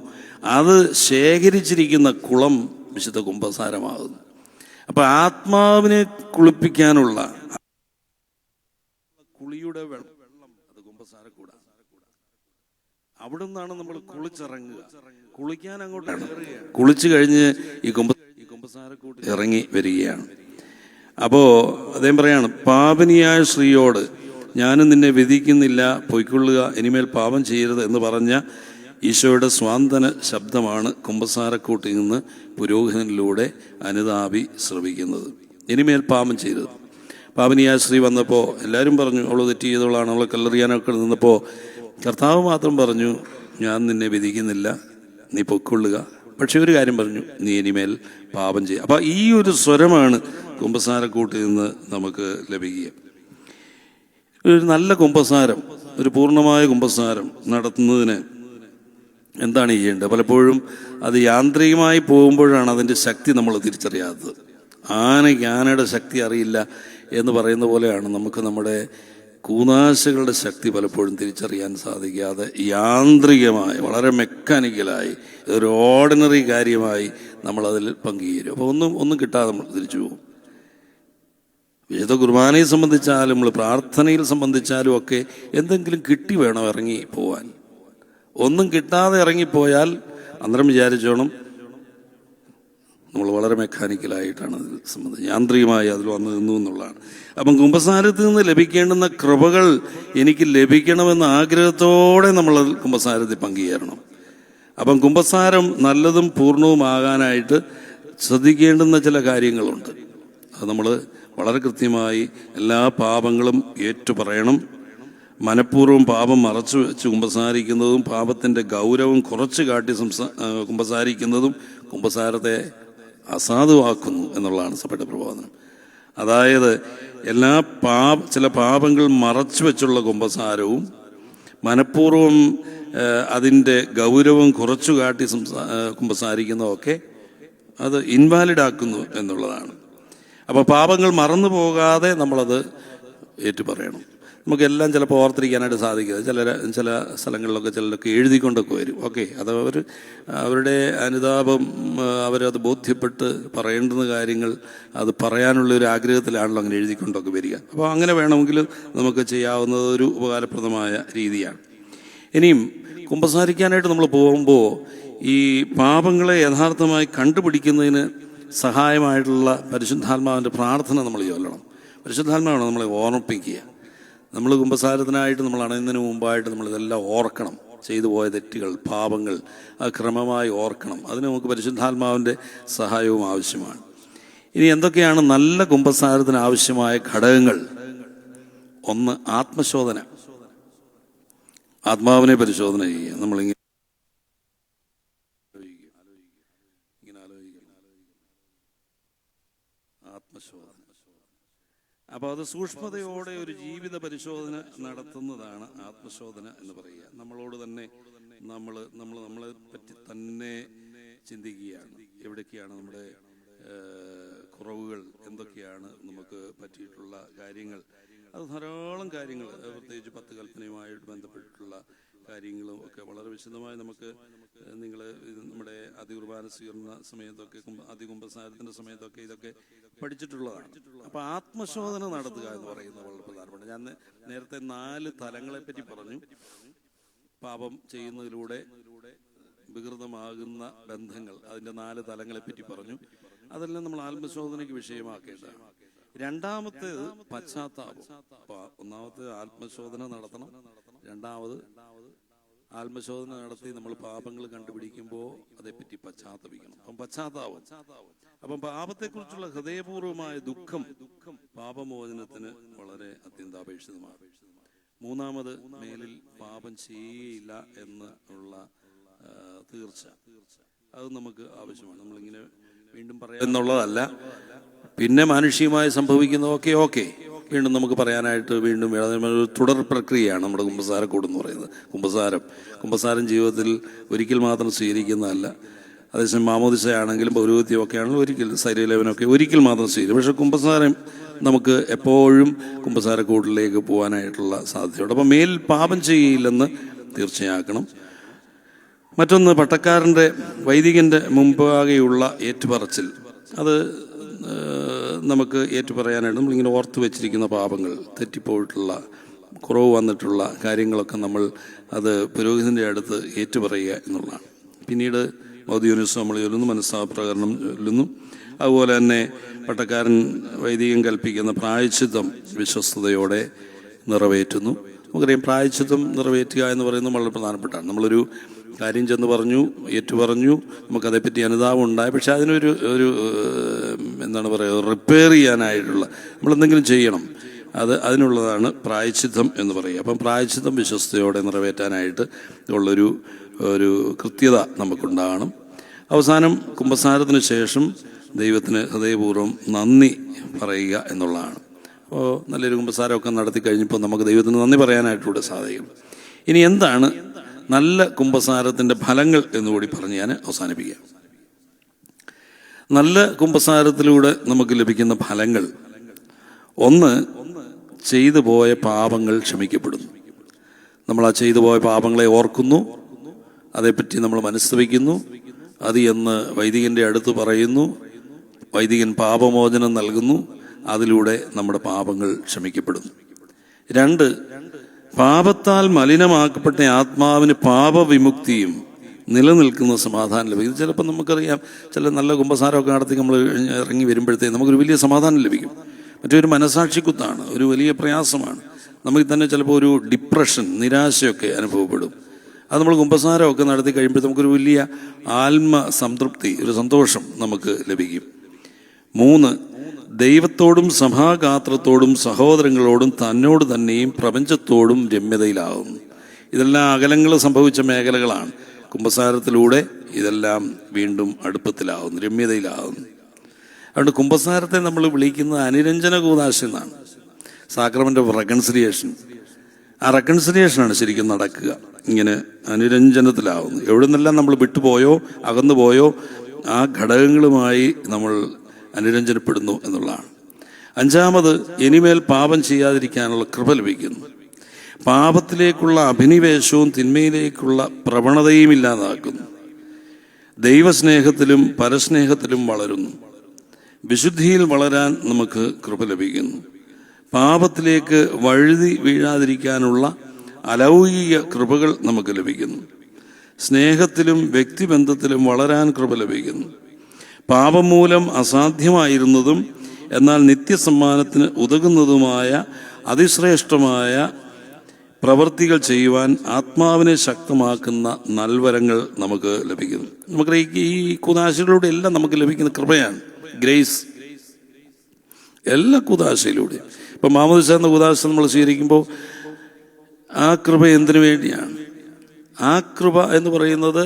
അത് ശേഖരിച്ചിരിക്കുന്ന കുളം വിശുദ്ധ കുമ്പസാരമാകുന്നു. അപ്പൊ ആത്മാവിനെ കുളിപ്പിക്കാനുള്ള കുളിയുടെ വെള്ളം അത് കുമ്പസാരക്കൂടാ. അവിടെ നിന്നാണ് നമ്മൾ കുളിച്ചിറങ്ങുക. കുളിക്കാൻ അങ്ങോട്ട് കുളിച്ചു കഴിഞ്ഞ് ഈ കുമ്പസാരക്കൂട്ട് ഇറങ്ങി വരികയാണ്. അപ്പോ അദ്ദേഹം പറയാണ്, പാപനിയായ സ്ത്രീയോട് ഞാനും നിന്നെ വിധിക്കുന്നില്ല, പൊയ്ക്കൊള്ളുക, ഇനിമേൽ പാപം ചെയ്യരുത് എന്ന് പറഞ്ഞ ഈശോയുടെ സ്വാന്തന ശബ്ദമാണ് കുമ്പസാരക്കൂട്ടിൽ നിന്ന് പുരോഹിതനിലൂടെ അനുതാപി ശ്രവിക്കുന്നത്. ഇനിമേൽ പാപം ചെയ്തത്. പാപനിയായ സ്ത്രീ വന്നപ്പോൾ എല്ലാവരും പറഞ്ഞു അവൾ തെറ്റ് ചെയ്തവളാണ്, അവളെ കല്ലെറിയാനൊക്കെ നിന്നപ്പോൾ കർത്താവ് മാത്രം പറഞ്ഞു, ഞാൻ നിന്നെ വിധിക്കുന്നില്ല, നീ പൊയ്ക്കൊള്ളുക. പക്ഷെ ഒരു കാര്യം പറഞ്ഞു, നീ ഇനിമേൽ പാപം ചെയ്യുക. അപ്പം ഈ ഒരു സ്വരമാണ് കുമ്പസാരക്കൂട്ടിൽ നിന്ന് നമുക്ക് ലഭിക്കുക. ഒരു നല്ല കുമ്പസാരം, ഒരു പൂർണ്ണമായ കുമ്പസാരം നടത്തുന്നതിന് എന്താണ് ചെയ്യേണ്ടത്? പലപ്പോഴും അത് യാന്ത്രികമായി പോകുമ്പോഴാണ് അതിൻ്റെ ശക്തി നമ്മൾ തിരിച്ചറിയാത്തത്. ആനയുടെ ശക്തി അറിയില്ല എന്ന് പറയുന്ന പോലെയാണ് നമുക്ക് നമ്മുടെ കൂനാശകളുടെ ശക്തി പലപ്പോഴും തിരിച്ചറിയാൻ സാധിക്കാതെ യാന്ത്രികമായി, വളരെ മെക്കാനിക്കലായി, ഒരു ഓർഡിനറി കാര്യമായി നമ്മളതിൽ പങ്കുചേരും. അപ്പോൾ ഒന്നും കിട്ടാതെ നമ്മൾ തിരിച്ചു പോകും. വിശുദ്ധ കുർബാനയെ സംബന്ധിച്ചാലും നമ്മൾ പ്രാർത്ഥനയിൽ സംബന്ധിച്ചാലും ഒക്കെ എന്തെങ്കിലും കിട്ടി വേണം ഇറങ്ങി പോവാൻ. ഒന്നും കിട്ടാതെ ഇറങ്ങിപ്പോയാൽ അന്നേരം വിചാരിച്ചോണം നമ്മൾ വളരെ മെക്കാനിക്കലായിട്ടാണ് അതിൽ സംബന്ധിച്ച് യാന്ത്രികമായി അതിൽ വന്നു നിന്നു എന്നുള്ളതാണ്. അപ്പം കുമ്പസാരത്തിൽ നിന്ന് ലഭിക്കേണ്ടുന്ന കൃപകൾ എനിക്ക് ലഭിക്കണമെന്ന ആഗ്രഹത്തോടെ നമ്മൾ കുമ്പസാരത്തിൽ പങ്കുചേരണം. അപ്പം കുമ്പസാരം നല്ലതും പൂർണ്ണവുമാകാനായിട്ട് ശ്രദ്ധിക്കേണ്ടുന്ന ചില കാര്യങ്ങളുണ്ട്. അത് നമ്മൾ വളരെ കൃത്യമായി എല്ലാ പാപങ്ങളും ഏറ്റുപറയണം. മനഃപൂർവ്വം പാപം മറച്ചു വെച്ച് കുമ്പസാരിക്കുന്നതും പാപത്തിൻ്റെ ഗൗരവം കുറച്ച് കാട്ടി കുമ്പസാരിക്കുന്നതും കുമ്പസാരത്തെ അസാധുവാക്കുന്നു എന്നുള്ളതാണ് സഭയുടെ പ്രബോധനം. അതായത് എല്ലാ ചില പാപങ്ങൾ മറച്ചു വെച്ചുള്ള കുമ്പസാരവും മനഃപൂർവ്വം അതിൻ്റെ ഗൗരവം കുറച്ചു കാട്ടി കുമ്പസാരിക്കുന്നതൊക്കെ അത് ഇൻവാലിഡാക്കുന്നു എന്നുള്ളതാണ്. അപ്പോൾ പാപങ്ങൾ മറന്നു പോകാതെ നമ്മളത് ഏറ്റുപറയണം. നമുക്കെല്ലാം ചിലപ്പോൾ ഓർത്തിരിക്കാനായിട്ട് സാധിക്കുന്നത് ചില സ്ഥലങ്ങളിലൊക്കെ ചിലരൊക്കെ എഴുതിക്കൊണ്ടൊക്കെ വരും. ഓക്കെ, അത് അവരുടെ അനുതാപം അവരത് ബോധ്യപ്പെട്ട് പറയേണ്ടുന്ന കാര്യങ്ങൾ അത് പറയാനുള്ള ഒരു ആഗ്രഹത്തിലാണല്ലോ അങ്ങനെ എഴുതിക്കൊണ്ടൊക്കെ വരിക. അപ്പോൾ അങ്ങനെ വേണമെങ്കിൽ നമുക്ക് ചെയ്യാവുന്നത് ഒരു ഉപകാരപ്രദമായ രീതിയാണ്. ഇനിയും കുമ്പസാരിക്കാനായിട്ട് നമ്മൾ പോകുമ്പോൾ ഈ പാപങ്ങളെ യഥാർത്ഥമായി കണ്ടുപിടിക്കുന്നതിന് സഹായമായിട്ടുള്ള പരിശുദ്ധാത്മാവിൻ്റെ പ്രാർത്ഥന നമ്മൾ ചൊല്ലണം. പരിശുദ്ധാത്മാവാണ് നമ്മളെ ഓർമ്മിപ്പിക്കുക. നമ്മൾ കുമ്പസാരത്തിനായിട്ട് നമ്മൾ അണയുന്നതിന് മുമ്പായിട്ട് നമ്മളിതെല്ലാം ഓർക്കണം. ചെയ്തു പോയ തെറ്റുകൾ, പാപങ്ങൾ അത് ക്രമമായി ഓർക്കണം. അതിന് നമുക്ക് പരിശുദ്ധാത്മാവിൻ്റെ സഹായവും ആവശ്യമാണ്. ഇനി എന്തൊക്കെയാണ് നല്ല കുമ്പസാരത്തിന് ആവശ്യമായ ഘടകങ്ങൾ? ഒന്ന്, ആത്മശോധന. ആത്മാവിനെ പരിശോധന ചെയ്യുക. നമ്മളിങ്ങനെ ആത്മശോധന. അപ്പോൾ അത് സൂക്ഷ്മതയോടെ ഒരു ജീവിത പരിശോധന നടത്തുന്നതാണ് ആത്മശോധന എന്ന് പറയുക. നമ്മളോട് തന്നെ നമ്മളെ പറ്റി തന്നെ ചിന്തിക്കുകയാണ്. എവിടേക്കാണ് നമ്മുടെ കുറവുകൾ, എന്തൊക്കെയാണ് നമുക്ക് പറ്റിയിട്ടുള്ള കാര്യങ്ങൾ. അത് ധാരാളം കാര്യങ്ങൾ, പ്രത്യേകിച്ച് 10 കൽപ്പനയുമായിട്ട് ബന്ധപ്പെട്ടിട്ടുള്ള കാര്യങ്ങളും ഒക്കെ വളരെ വിശദമായി നമുക്ക് നിങ്ങൾ നമ്മുടെ അതികുർബാന സ്വീകരണ സമയത്തൊക്കെ അതികുമ്പസാരത്തിൻ്റെ സമയത്തൊക്കെ ഇതൊക്കെ പഠിച്ചിട്ടുള്ളതാണ്. അപ്പോൾ ആത്മശോധന നടത്തുക എന്ന് പറയുന്നത് വളരെ പ്രധാനപ്പെട്ട. ഞാൻ നേരത്തെ 4 തലങ്ങളെപ്പറ്റി പറഞ്ഞു. പാപം ചെയ്യുന്നതിലൂടെ വികൃതമാകുന്ന ബന്ധങ്ങൾ, അതിൻ്റെ 4 തലങ്ങളെപ്പറ്റി പറഞ്ഞു. അതെല്ലാം നമ്മൾ ആത്മശോധനയ്ക്ക് വിഷയമാക്കേണ്ടതാണ്. രണ്ടാമത്തേത് പശ്ചാത്താപം. ഒന്നാമത്തെ ആത്മശോധന നടത്തണം. രണ്ടാമത് ആത്മശോധന നടത്തി നമ്മൾ പാപങ്ങൾ കണ്ടുപിടിക്കുമ്പോൾ അതേപ്പറ്റി പശ്ചാത്തപിക്കണം. അപ്പം പശ്ചാത്താപം. അപ്പം പാപത്തെക്കുറിച്ചുള്ള ഹൃദയപൂർവമായ ദുഃഖം പാപമോചനത്തിന് വളരെ അത്യന്താപേക്ഷിതമാണ്. മൂന്നാമത്, മേലിൽ പാപം ചെയ്യയില്ല എന്നുള്ള തീർച്ച, അത് നമുക്ക് ആവശ്യമാണ്. നമ്മളിങ്ങനെ വീണ്ടും പറയാം എന്നുള്ളതല്ല. പിന്നെ മാനുഷികമായി സംഭവിക്കുന്നതൊക്കെ ഓക്കെ വീണ്ടും നമുക്ക് പറയാനായിട്ട് വീണ്ടും ഒരു തുടർ പ്രക്രിയയാണ് നമ്മുടെ കുമ്പസാരക്കൂട് എന്ന് പറയുന്നത്. കുമ്പസാരം ജീവിതത്തിൽ ഒരിക്കൽ മാത്രം സ്വീകരിക്കുന്നതല്ല. അതേസമയം മാമോദിസയാണെങ്കിലും പൗരോഹിത്യമൊക്കെ ആണെങ്കിലും ഒരിക്കൽ, ശരീരലേപനമൊക്കെ ഒരിക്കൽ മാത്രം സ്വീകരിക്കും. പക്ഷേ കുമ്പസാരം നമുക്ക് എപ്പോഴും കുമ്പസാരക്കൂട്ടിലേക്ക് പോകാനായിട്ടുള്ള സാധ്യതയുണ്ട്. അപ്പം മേൽ പാപം ചെയ്യില്ലെന്ന് തീർച്ചയാക്കണം. മറ്റൊന്ന്, പട്ടക്കാരൻ്റെ വൈദികൻ്റെ മുമ്പാകെയുള്ള ഏറ്റുപറച്ചിൽ. അത് നമുക്ക് ഏറ്റുപറയാനായിട്ട് നമ്മളിങ്ങനെ ഓർത്ത് വെച്ചിരിക്കുന്ന പാപങ്ങൾ, തെറ്റിപ്പോയിട്ടുള്ള, കുറവ് വന്നിട്ടുള്ള കാര്യങ്ങളൊക്കെ നമ്മൾ അത് പുരോഹിതൻ്റെ അടുത്ത് ഏറ്റുപറയുക എന്നുള്ളതാണ്. പിന്നീട് മൗദ്യൂനസ് നമ്മൾ ചൊല്ലുന്നു, മനസ്സാപ്രകരണം ചൊല്ലുന്നു. അതുപോലെ തന്നെ പട്ടക്കാരൻ വൈദികൻ കൽപ്പിക്കുന്ന പ്രായശ്ചിത്തം വിശ്വസ്തയോടെ നിറവേറ്റുന്നു. നമുക്കറിയാം, പ്രായശ്ചിത്തം നിറവേറ്റുക എന്ന് പറയുന്നത് വളരെ പ്രധാനപ്പെട്ടാണ്. നമ്മളൊരു കാര്യം ചെന്ന് പറഞ്ഞു, ഏറ്റുപറഞ്ഞു, നമുക്കതേപ്പറ്റി അനുതാപം ഉണ്ടായി, പക്ഷെ അതിനൊരു എന്താണ് പറയുക, റിപ്പയർ ചെയ്യാനായിട്ടുള്ള നമ്മളെന്തെങ്കിലും ചെയ്യണം. അതിനുള്ളതാണ് പ്രായശ്ചിത്തം എന്ന് പറയുക. അപ്പം പ്രായശ്ചിത്തം വിശ്വസ്തയോടെ നിറവേറ്റാനായിട്ട് ഉള്ളൊരു കൃത്യത നമുക്കുണ്ടാകണം. അവസാനം കുമ്പസാരത്തിന് ശേഷം ദൈവത്തിന് ഹൃദയപൂർവ്വം നന്ദി പറയുക എന്നുള്ളതാണ്. അപ്പോൾ നല്ലൊരു കുമ്പസാരമൊക്കെ നടത്തി കഴിഞ്ഞപ്പോൾ നമുക്ക് ദൈവത്തിന് നന്ദി പറയാനായിട്ടൂടെ സാധിക്കും. ഇനി എന്താണ് നല്ല കുമ്പസാരത്തിൻ്റെ ഫലങ്ങൾ എന്നുകൂടി പറഞ്ഞ് ഞാൻ അവസാനിപ്പിക്കാം. നല്ല കുമ്പസാരത്തിലൂടെ നമുക്ക് ലഭിക്കുന്ന ഫലങ്ങൾ, ഒന്ന്, ചെയ്തു പോയ പാപങ്ങൾ ക്ഷമിക്കപ്പെടുന്നു. നമ്മൾ ആ ചെയ്തു പോയ പാപങ്ങളെ ഓർക്കുന്നു, അതേപ്പറ്റി നമ്മൾ മനസ്തപിക്കുന്നു, അത് എന്ന് വൈദികൻ്റെ അടുത്ത് പറയുന്നു, വൈദികൻ പാപമോചനം നൽകുന്നു, അതിലൂടെ നമ്മുടെ പാപങ്ങൾ ക്ഷമിക്കപ്പെടുന്നു. 2, പാപത്താൽ മലിനമാക്കപ്പെട്ട ആത്മാവിന് പാപവിമുക്തിയും നിലനിൽക്കുന്ന സമാധാനം ലഭിക്കും. ചിലപ്പോൾ നമുക്കറിയാം, ചില നല്ല കുമ്പസാരമൊക്കെ നടത്തി നമ്മൾ ഇറങ്ങി വരുമ്പോഴത്തേക്ക് നമുക്കൊരു വലിയ സമാധാനം ലഭിക്കും. മറ്റൊരു മനസാക്ഷിക്കുത്താണ്, ഒരു വലിയ പ്രയാസമാണ്. നമുക്ക് തന്നെ ചിലപ്പോൾ ഒരു ഡിപ്രഷൻ, നിരാശയൊക്കെ അനുഭവപ്പെടും. അത് നമ്മൾ കുമ്പസാരമൊക്കെ നടത്തി കഴിയുമ്പോൾ നമുക്കൊരു വലിയ ആത്മസംതൃപ്തി, ഒരു സന്തോഷം നമുക്ക് ലഭിക്കും. 3, ദൈവത്തോടും സഭാഗാത്രത്തോടും സഹോദരങ്ങളോടും തന്നോട് തന്നെയും പ്രപഞ്ചത്തോടും രമ്യതയിലാകുന്നു. ഇതെല്ലാം അകലങ്ങൾ സംഭവിച്ച മേഖലകളാണ്. കുമ്പസാരത്തിലൂടെ ഇതെല്ലാം വീണ്ടും അടുപ്പത്തിലാകുന്നു, രമ്യതയിലാകുന്നു. അതുകൊണ്ട് കുമ്പസാരത്തെ നമ്മൾ വിളിക്കുന്നത് അനുരഞ്ജന കൂദാശ എന്നാണ്, സാക്രമെന്റ് ഓഫ് റെക്കൺസിലിയേഷൻ. ആ റെക്കൺസിലിയേഷനാണ് ശരിക്കും നടക്കുക. ഇങ്ങനെ അനുരഞ്ജനത്തിലാവുന്നു. എവിടെ നിന്നെല്ലാം നമ്മൾ വിട്ടുപോയോ അകന്നുപോയോ ആ ഘടകങ്ങളുമായി നമ്മൾ അനുരഞ്ജനപ്പെടുന്നു എന്നുള്ളതാണ്. 5, ഇനിമേൽ പാപം ചെയ്യാതിരിക്കാനുള്ള കൃപ ലഭിക്കുന്നു. പാപത്തിലേക്കുള്ള അഭിനിവേശവും തിന്മയിലേക്കുള്ള പ്രവണതയും ഇല്ലാതാക്കുന്നു. ദൈവസ്നേഹത്തിലും പരസ്നേഹത്തിലും വളരുന്നു. വിശുദ്ധിയിൽ വളരാൻ നമുക്ക് കൃപ ലഭിക്കുന്നു. പാപത്തിലേക്ക് വഴുതി വീഴാതിരിക്കാനുള്ള അലൗകിക കൃപകൾ നമുക്ക് ലഭിക്കുന്നു. സ്നേഹത്തിലും വ്യക്തിബന്ധത്തിലും വളരാൻ കൃപ ലഭിക്കുന്നു. പാപം മൂലം അസാധ്യമായിരുന്നതും എന്നാൽ നിത്യസമ്മാനത്തിന് ഉതകുന്നതുമായ അതിശ്രേഷ്ഠമായ പ്രവൃത്തികൾ ചെയ്യുവാൻ ആത്മാവിനെ ശക്തമാക്കുന്ന നൽവരങ്ങൾ നമുക്ക് ലഭിക്കുന്നു. നമുക്കറിയാം, ഈ കൂദാശയിലൂടെ എല്ലാം നമുക്ക് ലഭിക്കുന്ന കൃപയാണ്, ഗ്രേസ്. എല്ലാ കൂദാശയിലൂടെ ഇപ്പം മാമോദിസ എന്ന കൂദാശ നമ്മൾ സ്വീകരിക്കുമ്പോൾ ആ കൃപ എന്തിനു വേണ്ടിയാണ്? ആ കൃപ എന്ന് പറയുന്നത്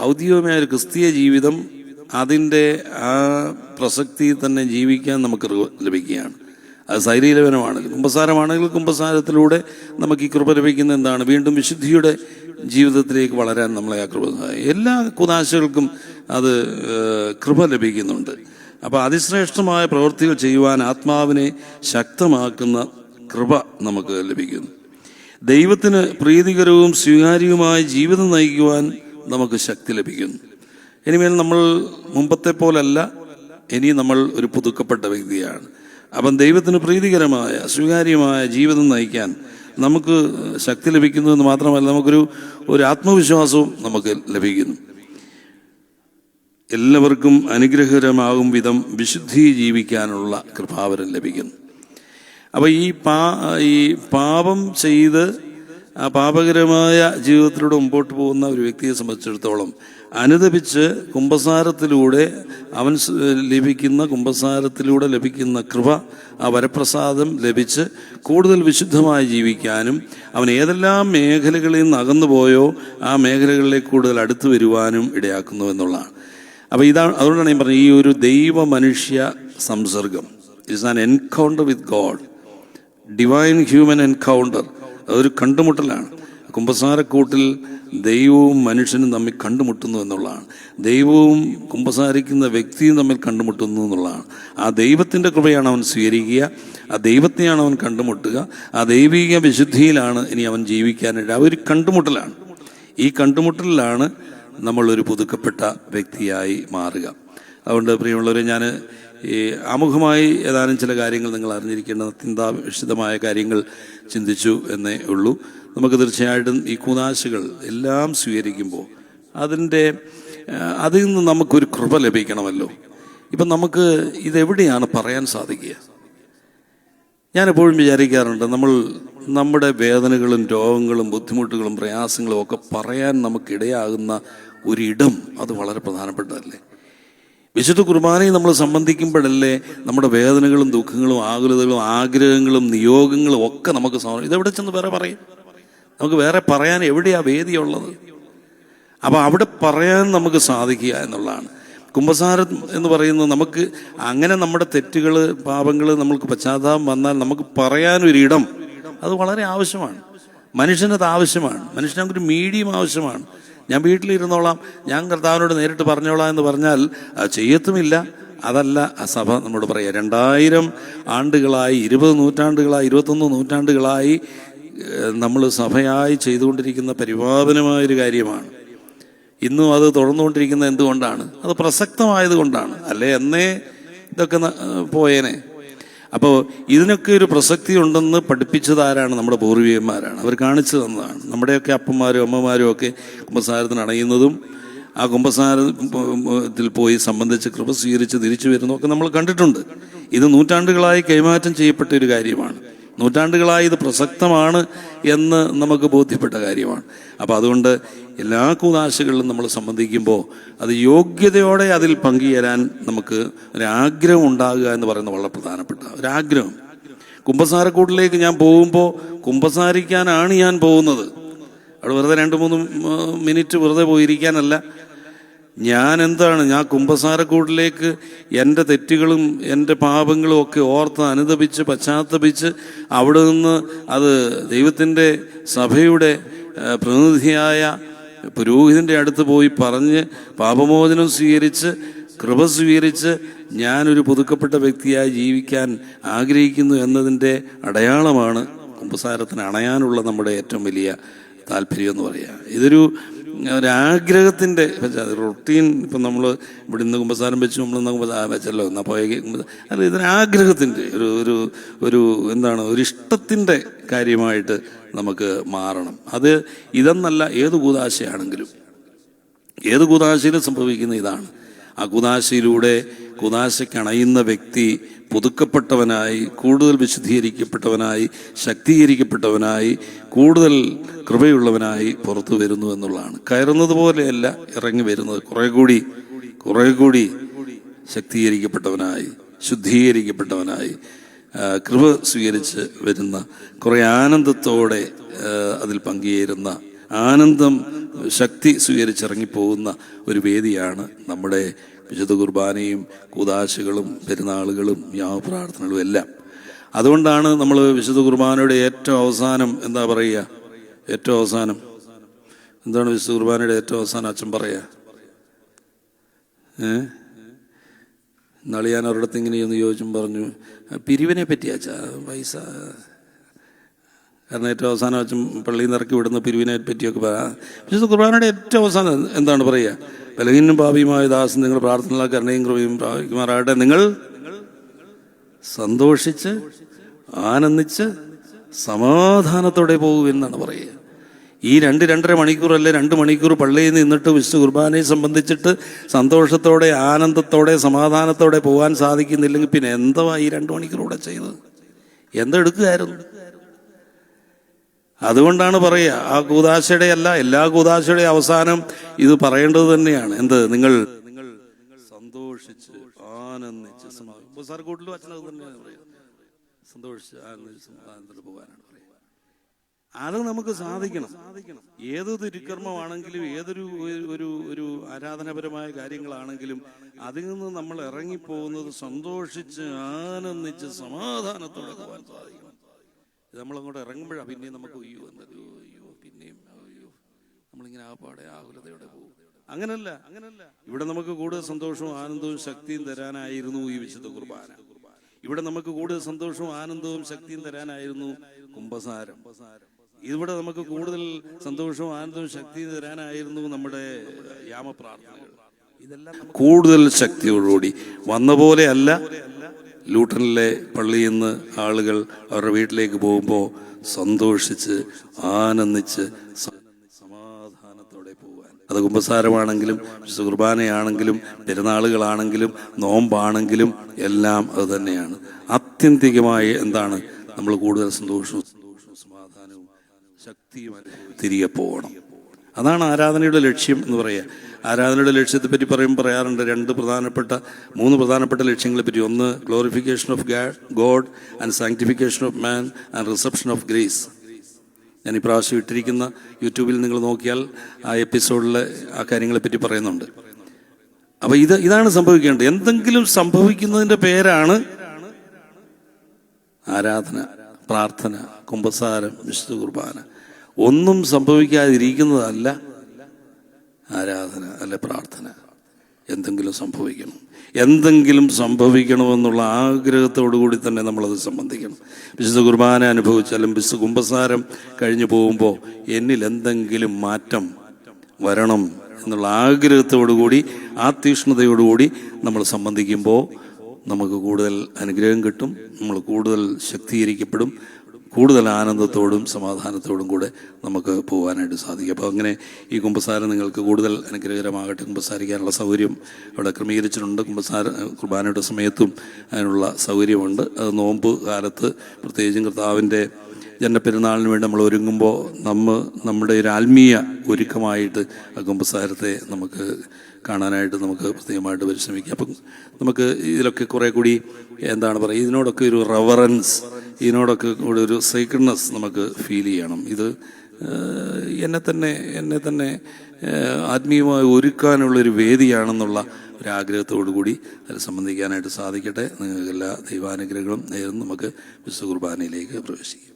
ഔദ്യോഗികമായ ഒരു ക്രിസ്തീയ ജീവിതം, അതിൻ്റെ ആ പ്രസക്തി തന്നെ ജീവിക്കാൻ നമുക്ക് ലഭിക്കുകയാണ്. അത് ശരീരവനമാണെങ്കിൽ, കുമ്പസാരമാണെങ്കിൽ കുമ്പസാരത്തിലൂടെ നമുക്ക് ഈ കൃപ ലഭിക്കുന്ന എന്താണ്? വീണ്ടും വിശുദ്ധിയുടെ ജീവിതത്തിലേക്ക് വളരാൻ നമ്മളെ ആ കൃപ സഹായിക്കും. എല്ലാ കുദാശകൾക്കും അത് കൃപ ലഭിക്കുന്നുണ്ട്. അപ്പോൾ അതിശ്രേഷ്ഠമായ പ്രവൃത്തികൾ ചെയ്യുവാൻ ആത്മാവിനെ ശക്തമാക്കുന്ന കൃപ നമുക്ക് ലഭിക്കുന്നു. ദൈവത്തിന് പ്രീതികരവും സ്വീകാര്യവുമായ ജീവിതം നയിക്കുവാൻ നമുക്ക് ശക്തി ലഭിക്കുന്നു. ഇനിമേൽ നമ്മൾ മുമ്പത്തെ പോലല്ല, ഇനി നമ്മൾ ഒരു പുതുക്കപ്പെട്ട വ്യക്തിയാണ്. അപ്പം ദൈവത്തിന് പ്രീതികരമായ സ്വീകാര്യമായ ജീവിതം നയിക്കാൻ നമുക്ക് ശക്തി ലഭിക്കുന്നു എന്ന് മാത്രമല്ല, നമുക്കൊരു ആത്മവിശ്വാസവും നമുക്ക് ലഭിക്കുന്നു. എല്ലാവർക്കും അനുഗ്രഹകരമാകും വിധം വിശുദ്ധി ജീവിക്കാനുള്ള കൃപാവരം ലഭിക്കുന്നു. അപ്പോൾ ഈ പാപം ചെയ്ത് ആ പാപകരമായ ജീവിതത്തിലൂടെ മുമ്പോട്ട് പോകുന്ന ഒരു വ്യക്തിയെ സംബന്ധിച്ചിടത്തോളം അനുദപിച്ച് കുമ്പസാരത്തിലൂടെ കുമ്പസാരത്തിലൂടെ ലഭിക്കുന്ന കൃപ, ആ വരപ്രസാദം ലഭിച്ച് കൂടുതൽ വിശുദ്ധമായി ജീവിക്കാനും അവൻ ഏതെല്ലാം മേഖലകളിൽ നിന്ന് അകന്നുപോയോ ആ മേഖലകളിലേക്ക് കൂടുതൽ അടുത്തു വരുവാനും ഇടയാക്കുന്നു എന്നുള്ളതാണ്. അപ്പോൾ അതുകൊണ്ടാണ് ഞാൻ പറഞ്ഞത്, ഈ ഒരു ദൈവ മനുഷ്യ സംസർഗം it's an encounter with God, divine human encounter. അതൊരു കണ്ടുമുട്ടലാണ്. കുമ്പസാരക്കൂട്ടിൽ ദൈവവും മനുഷ്യനും തമ്മിൽ കണ്ടുമുട്ടുന്നു എന്നുള്ളതാണ്. ദൈവവും കുമ്പസാരിക്കുന്ന വ്യക്തിയും തമ്മിൽ കണ്ടുമുട്ടുന്നു എന്നുള്ളതാണ്. ആ ദൈവത്തിൻ്റെ കൃപയാണ് അവൻ സ്വീകരിക്കുക, ആ ദൈവത്തെയാണ് അവൻ കണ്ടുമുട്ടുക, ആ ദൈവിക വിശുദ്ധിയിലാണ് ഇനി അവൻ ജീവിക്കാനായിട്ട്. ആ ഒരു കണ്ടുമുട്ടലാണ്. ഈ കണ്ടുമുട്ടലിലാണ് നമ്മളൊരു പുതുക്കപ്പെട്ട വ്യക്തിയായി മാറുക. അതുകൊണ്ട് പ്രിയമുള്ളവരെ, ഞാൻ ഈ ആമുഖമായി ഏതാനും ചില കാര്യങ്ങൾ നിങ്ങൾ അറിഞ്ഞിരിക്കേണ്ട അത്യന്താപേക്ഷിതമായ കാര്യങ്ങൾ ചിന്തിച്ചു എന്നേ ഉള്ളൂ. നമുക്ക് തീർച്ചയായിട്ടും ഈ കൂദാശകൾ എല്ലാം സ്വീകരിക്കുമ്പോൾ അതിൽ നിന്ന് നമുക്കൊരു കൃപ ലഭിക്കണമല്ലോ. ഇപ്പം നമുക്ക് ഇതെവിടെയാണ് പറയാൻ സാധിക്കുക? ഞാനെപ്പോഴും വിചാരിക്കാറുണ്ട്, നമ്മുടെ വേദനകളും രോഗങ്ങളും ബുദ്ധിമുട്ടുകളും പ്രയാസങ്ങളും ഒക്കെ പറയാൻ നമുക്കിടയാകുന്ന ഒരിടം അത് വളരെ പ്രധാനപ്പെട്ടതല്ലേ? വിശുദ്ധ കുർബാനയിൽ നമ്മൾ സംബന്ധിക്കുമ്പോഴല്ലേ നമ്മുടെ വേദനകളും ദുഃഖങ്ങളും ആകുലതകളും ആഗ്രഹങ്ങളും നിയോഗങ്ങളും ഒക്കെ നമുക്ക് ഇതെവിടെ ചെന്ന് വേറെ പറയും? നമുക്ക് വേറെ പറയാൻ എവിടെയാ വേദിയുള്ളത്? അപ്പോൾ അവിടെ പറയാൻ നമുക്ക് സാധിക്കുക എന്നുള്ളതാണ്. കുമ്പസാരം എന്ന് പറയുന്നത് നമുക്ക് അങ്ങനെ നമ്മുടെ തെറ്റുകൾ പാപങ്ങൾ നമ്മൾക്ക് പശ്ചാത്താപം വന്നാൽ നമുക്ക് പറയാനൊരിടം അത് വളരെ ആവശ്യമാണ്. മനുഷ്യനത് ആവശ്യമാണ്. മനുഷ്യനൊരു മീഡിയം ആവശ്യമാണ്. ഞാൻ വീട്ടിലിരുന്നോളാം, ഞാൻ കർത്താവിനോട് നേരിട്ട് പറഞ്ഞോളാം എന്ന് പറഞ്ഞാൽ അത് ചെയ്യത്തുമില്ല. അതല്ല ആ സഭ നമ്മോട് പറയുക. 2000 ആണ്ടുകളായി, 20 നൂറ്റാണ്ടുകളായി, 21 നൂറ്റാണ്ടുകളായി നമ്മൾ സഭയായി ചെയ്തുകൊണ്ടിരിക്കുന്ന പരിപാവനമായൊരു കാര്യമാണ്. ഇന്നും അത് തുടർന്നുകൊണ്ടിരിക്കുന്നത് എന്തുകൊണ്ടാണ്? അത് പ്രസക്തമായത് കൊണ്ടാണ്. അല്ലേ എന്നേ ഇതൊക്കെ പോയേനെ. അപ്പോൾ ഇതിനൊക്കെ ഒരു പ്രസക്തി ഉണ്ടെന്ന് പഠിപ്പിച്ചതാരാണ്? നമ്മുടെ പൂർവികന്മാരാണ്. അവർ കാണിച്ചു തന്നതാണ്. നമ്മുടെയൊക്കെ അപ്പന്മാരും അമ്മമാരും ഒക്കെ കുമ്പസാരത്തിന് അണയുന്നതും ആ കുമ്പസാരത്തിൽ പോയി സംബന്ധിച്ച് കൃപ സ്വീകരിച്ച് തിരിച്ചു വരുന്നതൊക്കെ നമ്മൾ കണ്ടിട്ടുണ്ട്. ഇത് നൂറ്റാണ്ടുകളായി കൈമാറ്റം ചെയ്യപ്പെട്ട ഒരു കാര്യമാണ്. നൂറ്റാണ്ടുകളായി ഇത് പ്രസക്തമാണ് എന്ന് നമുക്ക് ബോധ്യപ്പെട്ട കാര്യമാണ്. അപ്പോൾ അതുകൊണ്ട് എല്ലാ കൂദാശകളിലും നമ്മൾ സംബന്ധിക്കുമ്പോൾ അത് യോഗ്യതയോടെ അതിൽ പങ്കുചേരാൻ നമുക്ക് ഒരാഗ്രഹം ഉണ്ടാകുക എന്ന് പറയുന്നത് വളരെ പ്രധാനപ്പെട്ട ഒരാഗ്രഹം. കുമ്പസാരക്കൂട്ടിലേക്ക് ഞാൻ പോകുമ്പോൾ കുമ്പസാരിക്കാനാണ് ഞാൻ പോകുന്നത്. അവിടെ വെറുതെ 2-3 മിനിറ്റ് വെറുതെ പോയിരിക്കാനല്ല. ഞാൻ കുമ്പസാരക്കൂട്ടിലേക്ക് എൻ്റെ തെറ്റുകളും എൻ്റെ പാപങ്ങളും ഒക്കെ ഓർത്ത് അനുതപിച്ച് പശ്ചാത്തപിച്ച് അവിടെ നിന്ന് അത് ദൈവത്തിൻ്റെ സഭയുടെ പ്രതിനിധിയായ പുരോഹിതൻ്റെ അടുത്ത് പോയി പറഞ്ഞ് പാപമോചനം സ്വീകരിച്ച് കൃപ സ്വീകരിച്ച് ഞാനൊരു പുതുക്കപ്പെട്ട വ്യക്തിയായി ജീവിക്കാൻ ആഗ്രഹിക്കുന്നു എന്നതിൻ്റെ അടയാളമാണ് കുമ്പസാരത്തിന് അണയാനുള്ള നമ്മുടെ ഏറ്റവും വലിയ താല്പര്യം എന്ന് പറയുക. ഒരാഗ്രഹത്തിൻ്റെ റൊട്ടീൻ. ഇപ്പം നമ്മൾ ഇവിടെ നിന്ന് കുമ്പസാരം വെച്ച് നമ്മൾ വെച്ചല്ലോ എന്നാൽ പോയ അല്ല, ഇതൊരാഗ്രഹത്തിൻ്റെ ഒരു ഒരു ഇഷ്ടത്തിൻ്റെ കാര്യമായിട്ട് നമുക്ക് മാറണം. അത് ഇതെന്നല്ല, ഏത് കൂദാശയാണെങ്കിലും ഏത് കൂദാശയിലും സംഭവിക്കുന്ന ഇതാണ്. ആ കൂദാശയിലൂടെ കൂദാശയ്ക്കണയുന്ന വ്യക്തി പുതുക്കപ്പെട്ടവനായി, കൂടുതൽ വിശുദ്ധീകരിക്കപ്പെട്ടവനായി, ശക്തീകരിക്കപ്പെട്ടവനായി, കൂടുതൽ കൃപയുള്ളവനായി പുറത്തു വരുന്നു എന്നുള്ളതാണ്. കയറുന്നത് പോലെയല്ല ഇറങ്ങി വരുന്നത്, കുറെ കൂടി ശക്തീകരിക്കപ്പെട്ടവനായി, ശുദ്ധീകരിക്കപ്പെട്ടവനായി, കൃപ സ്വീകരിച്ച് വരുന്ന, കുറെ ആനന്ദത്തോടെ അതിൽ പങ്കുചേരുന്ന, ആനന്ദം ശക്തി സ്വീകരിച്ചിറങ്ങിപ്പോകുന്ന ഒരു വേദിയാണ് നമ്മുടെ വിശുദ്ധ കുർബാനയും കൂദാശകളും പെരുന്നാളുകളും യാമപ്രാർത്ഥനകളും എല്ലാം. അതുകൊണ്ടാണ് നമ്മൾ വിശുദ്ധ കുർബാനയുടെ ഏറ്റവും അവസാനം എന്താ പറയുക? ഏറ്റവും അവസാനം എന്താണ് വിശുദ്ധ കുർബാനയുടെ ഏറ്റവും അവസാനം അച്ഛൻ പറയുക? ഇന്നാള് ഞാൻ ഒരിടത്ത് ഇങ്ങനെയൊന്ന് ചോദിച്ചും പറഞ്ഞു, പിരിവിനെ പറ്റിയാച്ചാ പൈസ. കാരണം ഏറ്റവും അവസാനം അച്ഛൻ പള്ളിയിൽ നിന്ന് ഇറക്കി വിടുന്ന പിരിവിനെ പറ്റിയൊക്കെ പറയാം. വിശുദ്ധ കുർബാനയുടെ ഏറ്റവും അവസാനം എന്താണ് പറയുക? ബലഹീനും പാപിയുമായ ദാസൻ നിങ്ങൾ പ്രാർത്ഥനയുള്ള കരുണയും കൃപയും പ്രാപിക്കുമാറാകട്ടെ. നിങ്ങൾ സന്തോഷിച്ച് ആനന്ദിച്ച് സമാധാനത്തോടെ പോകുമെന്നാണ് പറയുക. ഈ 2-2.5 മണിക്കൂറല്ലേ 2 മണിക്കൂർ പള്ളിയിൽ നിന്നിട്ട് വിശുദ്ധ കുർബാനയെ സംബന്ധിച്ചിട്ട് സന്തോഷത്തോടെ ആനന്ദത്തോടെ സമാധാനത്തോടെ പോകാൻ സാധിക്കുന്നില്ലെങ്കിൽ പിന്നെ എന്താ ഈ 2 മണിക്കൂറൂടെ ചെയ്തത്? എന്തെടുക്കുകയായിരുന്നു? അതുകൊണ്ടാണ് പറയുക, ആ കൂദാശയുടെ അല്ല, എല്ലാ കൂദാശയുടെ അവസാനം ഇത് പറയേണ്ടത് തന്നെയാണ്. നിങ്ങൾ സന്തോഷിച്ച് ആനന്ദിച്ച് കൂട്ടിലും അച്ഛനത് തന്നെയാണ് പറയുക. സന്തോഷിച്ച് ആനന്ദിച്ച് സമാധാനത്തോടെ പോകാനാണ് പറയുക. അത് നമുക്ക് സാധിക്കണം. ഏത് തിരുക്കർമ്മമാണെങ്കിലും ഏതൊരു ആരാധനാപരമായ കാര്യങ്ങളാണെങ്കിലും അതിൽ നിന്ന് നമ്മൾ ഇറങ്ങിപ്പോകുന്നത് സന്തോഷിച്ച് ആനന്ദിച്ച് സമാധാനത്തോടെ പോകാൻ സാധിക്കണം. നമ്മളങ്ങോട്ട് ഇറങ്ങുമ്പോഴാണ് പിന്നെയും നമുക്ക് പിന്നെയും നമ്മളിങ്ങനെ ആപ്പാടെ ആകുലതയോടെ പോകും. അങ്ങനല്ല. ഇവിടെ നമുക്ക് കൂടുതൽ സന്തോഷവും ആനന്ദവും ശക്തിയും തരാനായിരുന്നു ഈ വിശുദ്ധ കുർബാന. ഇവിടെ നമുക്ക് കൂടുതൽ സന്തോഷവും ആനന്ദവും ശക്തിയും തരാനായിരുന്നു കുമ്പസാരം. ഇവിടെ നമുക്ക് കൂടുതൽ സന്തോഷവും ആനന്ദവും ശക്തിയും തരാനായിരുന്നു നമ്മുടെ യാമപ്രാർത്ഥനകൾ. ഇതെല്ലാം കൂടുതൽ ശക്തിയോടുകൂടി വന്ന പോലെ അല്ല. ലൂട്ടനിലെ പള്ളിയിൽ നിന്ന് ആളുകൾ അവരുടെ വീട്ടിലേക്ക് പോകുമ്പോൾ സന്തോഷിച്ച് ആനന്ദിച്ച് സമാധാനത്തോടെ പോകാൻ. അത് കുമ്പസാരമാണെങ്കിലും വിശുദ്ധ കുർബാനയാണെങ്കിലും പെരുന്നാളുകളാണെങ്കിലും നോമ്പാണെങ്കിലും എല്ലാം അത് തന്നെയാണ്. ആത്യന്തികമായി എന്താണ്? നമ്മൾ കൂടുതൽ സന്തോഷവും സമാധാനവും ശക്തിയും തിരികെ പോകണം. അതാണ് ആരാധനയുടെ ലക്ഷ്യം എന്ന് പറയുക. ആരാധനയുടെ ലക്ഷ്യത്തെപ്പറ്റി പറയാറുണ്ട് 3 പ്രധാനപ്പെട്ട ലക്ഷ്യങ്ങളെപ്പറ്റി. ഒന്ന്, glorification of God and sanctification of man and reception of grace. ഞാൻ ഇപ്രാവശ്യം ഇട്ടിരിക്കുന്ന യൂട്യൂബിൽ നിങ്ങൾ നോക്കിയാൽ ആ എപ്പിസോഡിൽ ആ കാര്യങ്ങളെപ്പറ്റി പറയുന്നുണ്ട്. അപ്പോൾ ഇതാണ് സംഭവിക്കേണ്ടത്. എന്തെങ്കിലും സംഭവിക്കുന്നതിൻ്റെ പേരാണ് ആരാധന, പ്രാർത്ഥന, കുമ്പസാരം, വിശുദ്ധ കുർബാന. ഒന്നും സംഭവിക്കാതിരിക്കുന്നതല്ല ആരാധന അല്ല പ്രാർത്ഥന. എന്തെങ്കിലും സംഭവിക്കണമെന്നുള്ള ആഗ്രഹത്തോടു കൂടി തന്നെ നമ്മളത് സംബന്ധിക്കണം. വിശുദ്ധ കുർബാന അനുഭവിച്ചാലും വിശുദ്ധ കുമ്പസാരം കഴിഞ്ഞു പോകുമ്പോൾ എന്നിൽ എന്തെങ്കിലും മാറ്റം വരണം എന്നുള്ള ആഗ്രഹത്തോടു കൂടി ആ തീക്ഷ്ണതയോടുകൂടി നമ്മൾ സംബന്ധിക്കുമ്പോൾ നമുക്ക് കൂടുതൽ അനുഗ്രഹം കിട്ടും, നമ്മൾ കൂടുതൽ ശക്തീകരിക്കപ്പെടും, കൂടുതൽ ആനന്ദത്തോടും സമാധാനത്തോടും കൂടെ നമുക്ക് പോകാനായിട്ട് സാധിക്കും. അപ്പോൾ അങ്ങനെ ഈ കുമ്പസാരം നിങ്ങൾക്ക് കൂടുതൽ അനുഗ്രഹകരമാകട്ടെ. കുമ്പസാരിക്കാനുള്ള സൗകര്യം അവിടെ ക്രമീകരിച്ചിട്ടുണ്ട്. കുർബാനയുടെ സമയത്തും അതിനുള്ള സൗകര്യമുണ്ട്. അത് നോമ്പ് കാലത്ത് പ്രത്യേകിച്ചും കർത്താവിൻ്റെ ജന്മപ്പെരുന്നാളിന് വേണ്ടി നമ്മൾ ഒരുങ്ങുമ്പോൾ നമ്മുടെ ഒരു ആത്മീയ ഒരുക്കമായിട്ട് ആ കുമ്പസാരത്തെ നമുക്ക് കാണാനായിട്ട് നമുക്ക് പ്രത്യേകമായിട്ട് പരിശ്രമിക്കാം. അപ്പം നമുക്ക് ഇതിലൊക്കെ കുറേ കൂടി എന്താണ് പറയുക, ഇതിനോടൊക്കെ ഒരു റെവറൻസ്, ഇതിനോടൊക്കെ കൂടി ഒരു സീക്രട്നെസ് നമുക്ക് ഫീൽ ചെയ്യണം. ഇത് എന്നെ തന്നെ ആത്മീയമായി ഒരുക്കാനുള്ളൊരു വേദിയാണെന്നുള്ള ഒരാഗ്രഹത്തോടു കൂടി അതിൽ സംബന്ധിക്കാനായിട്ട് സാധിക്കട്ടെ. നിങ്ങൾക്ക് എല്ലാ ദൈവാനുഗ്രഹങ്ങളും നേർന്ന് നമുക്ക് വിശുദ്ധ കുർബാനയിലേക്ക് പ്രവേശിക്കാം.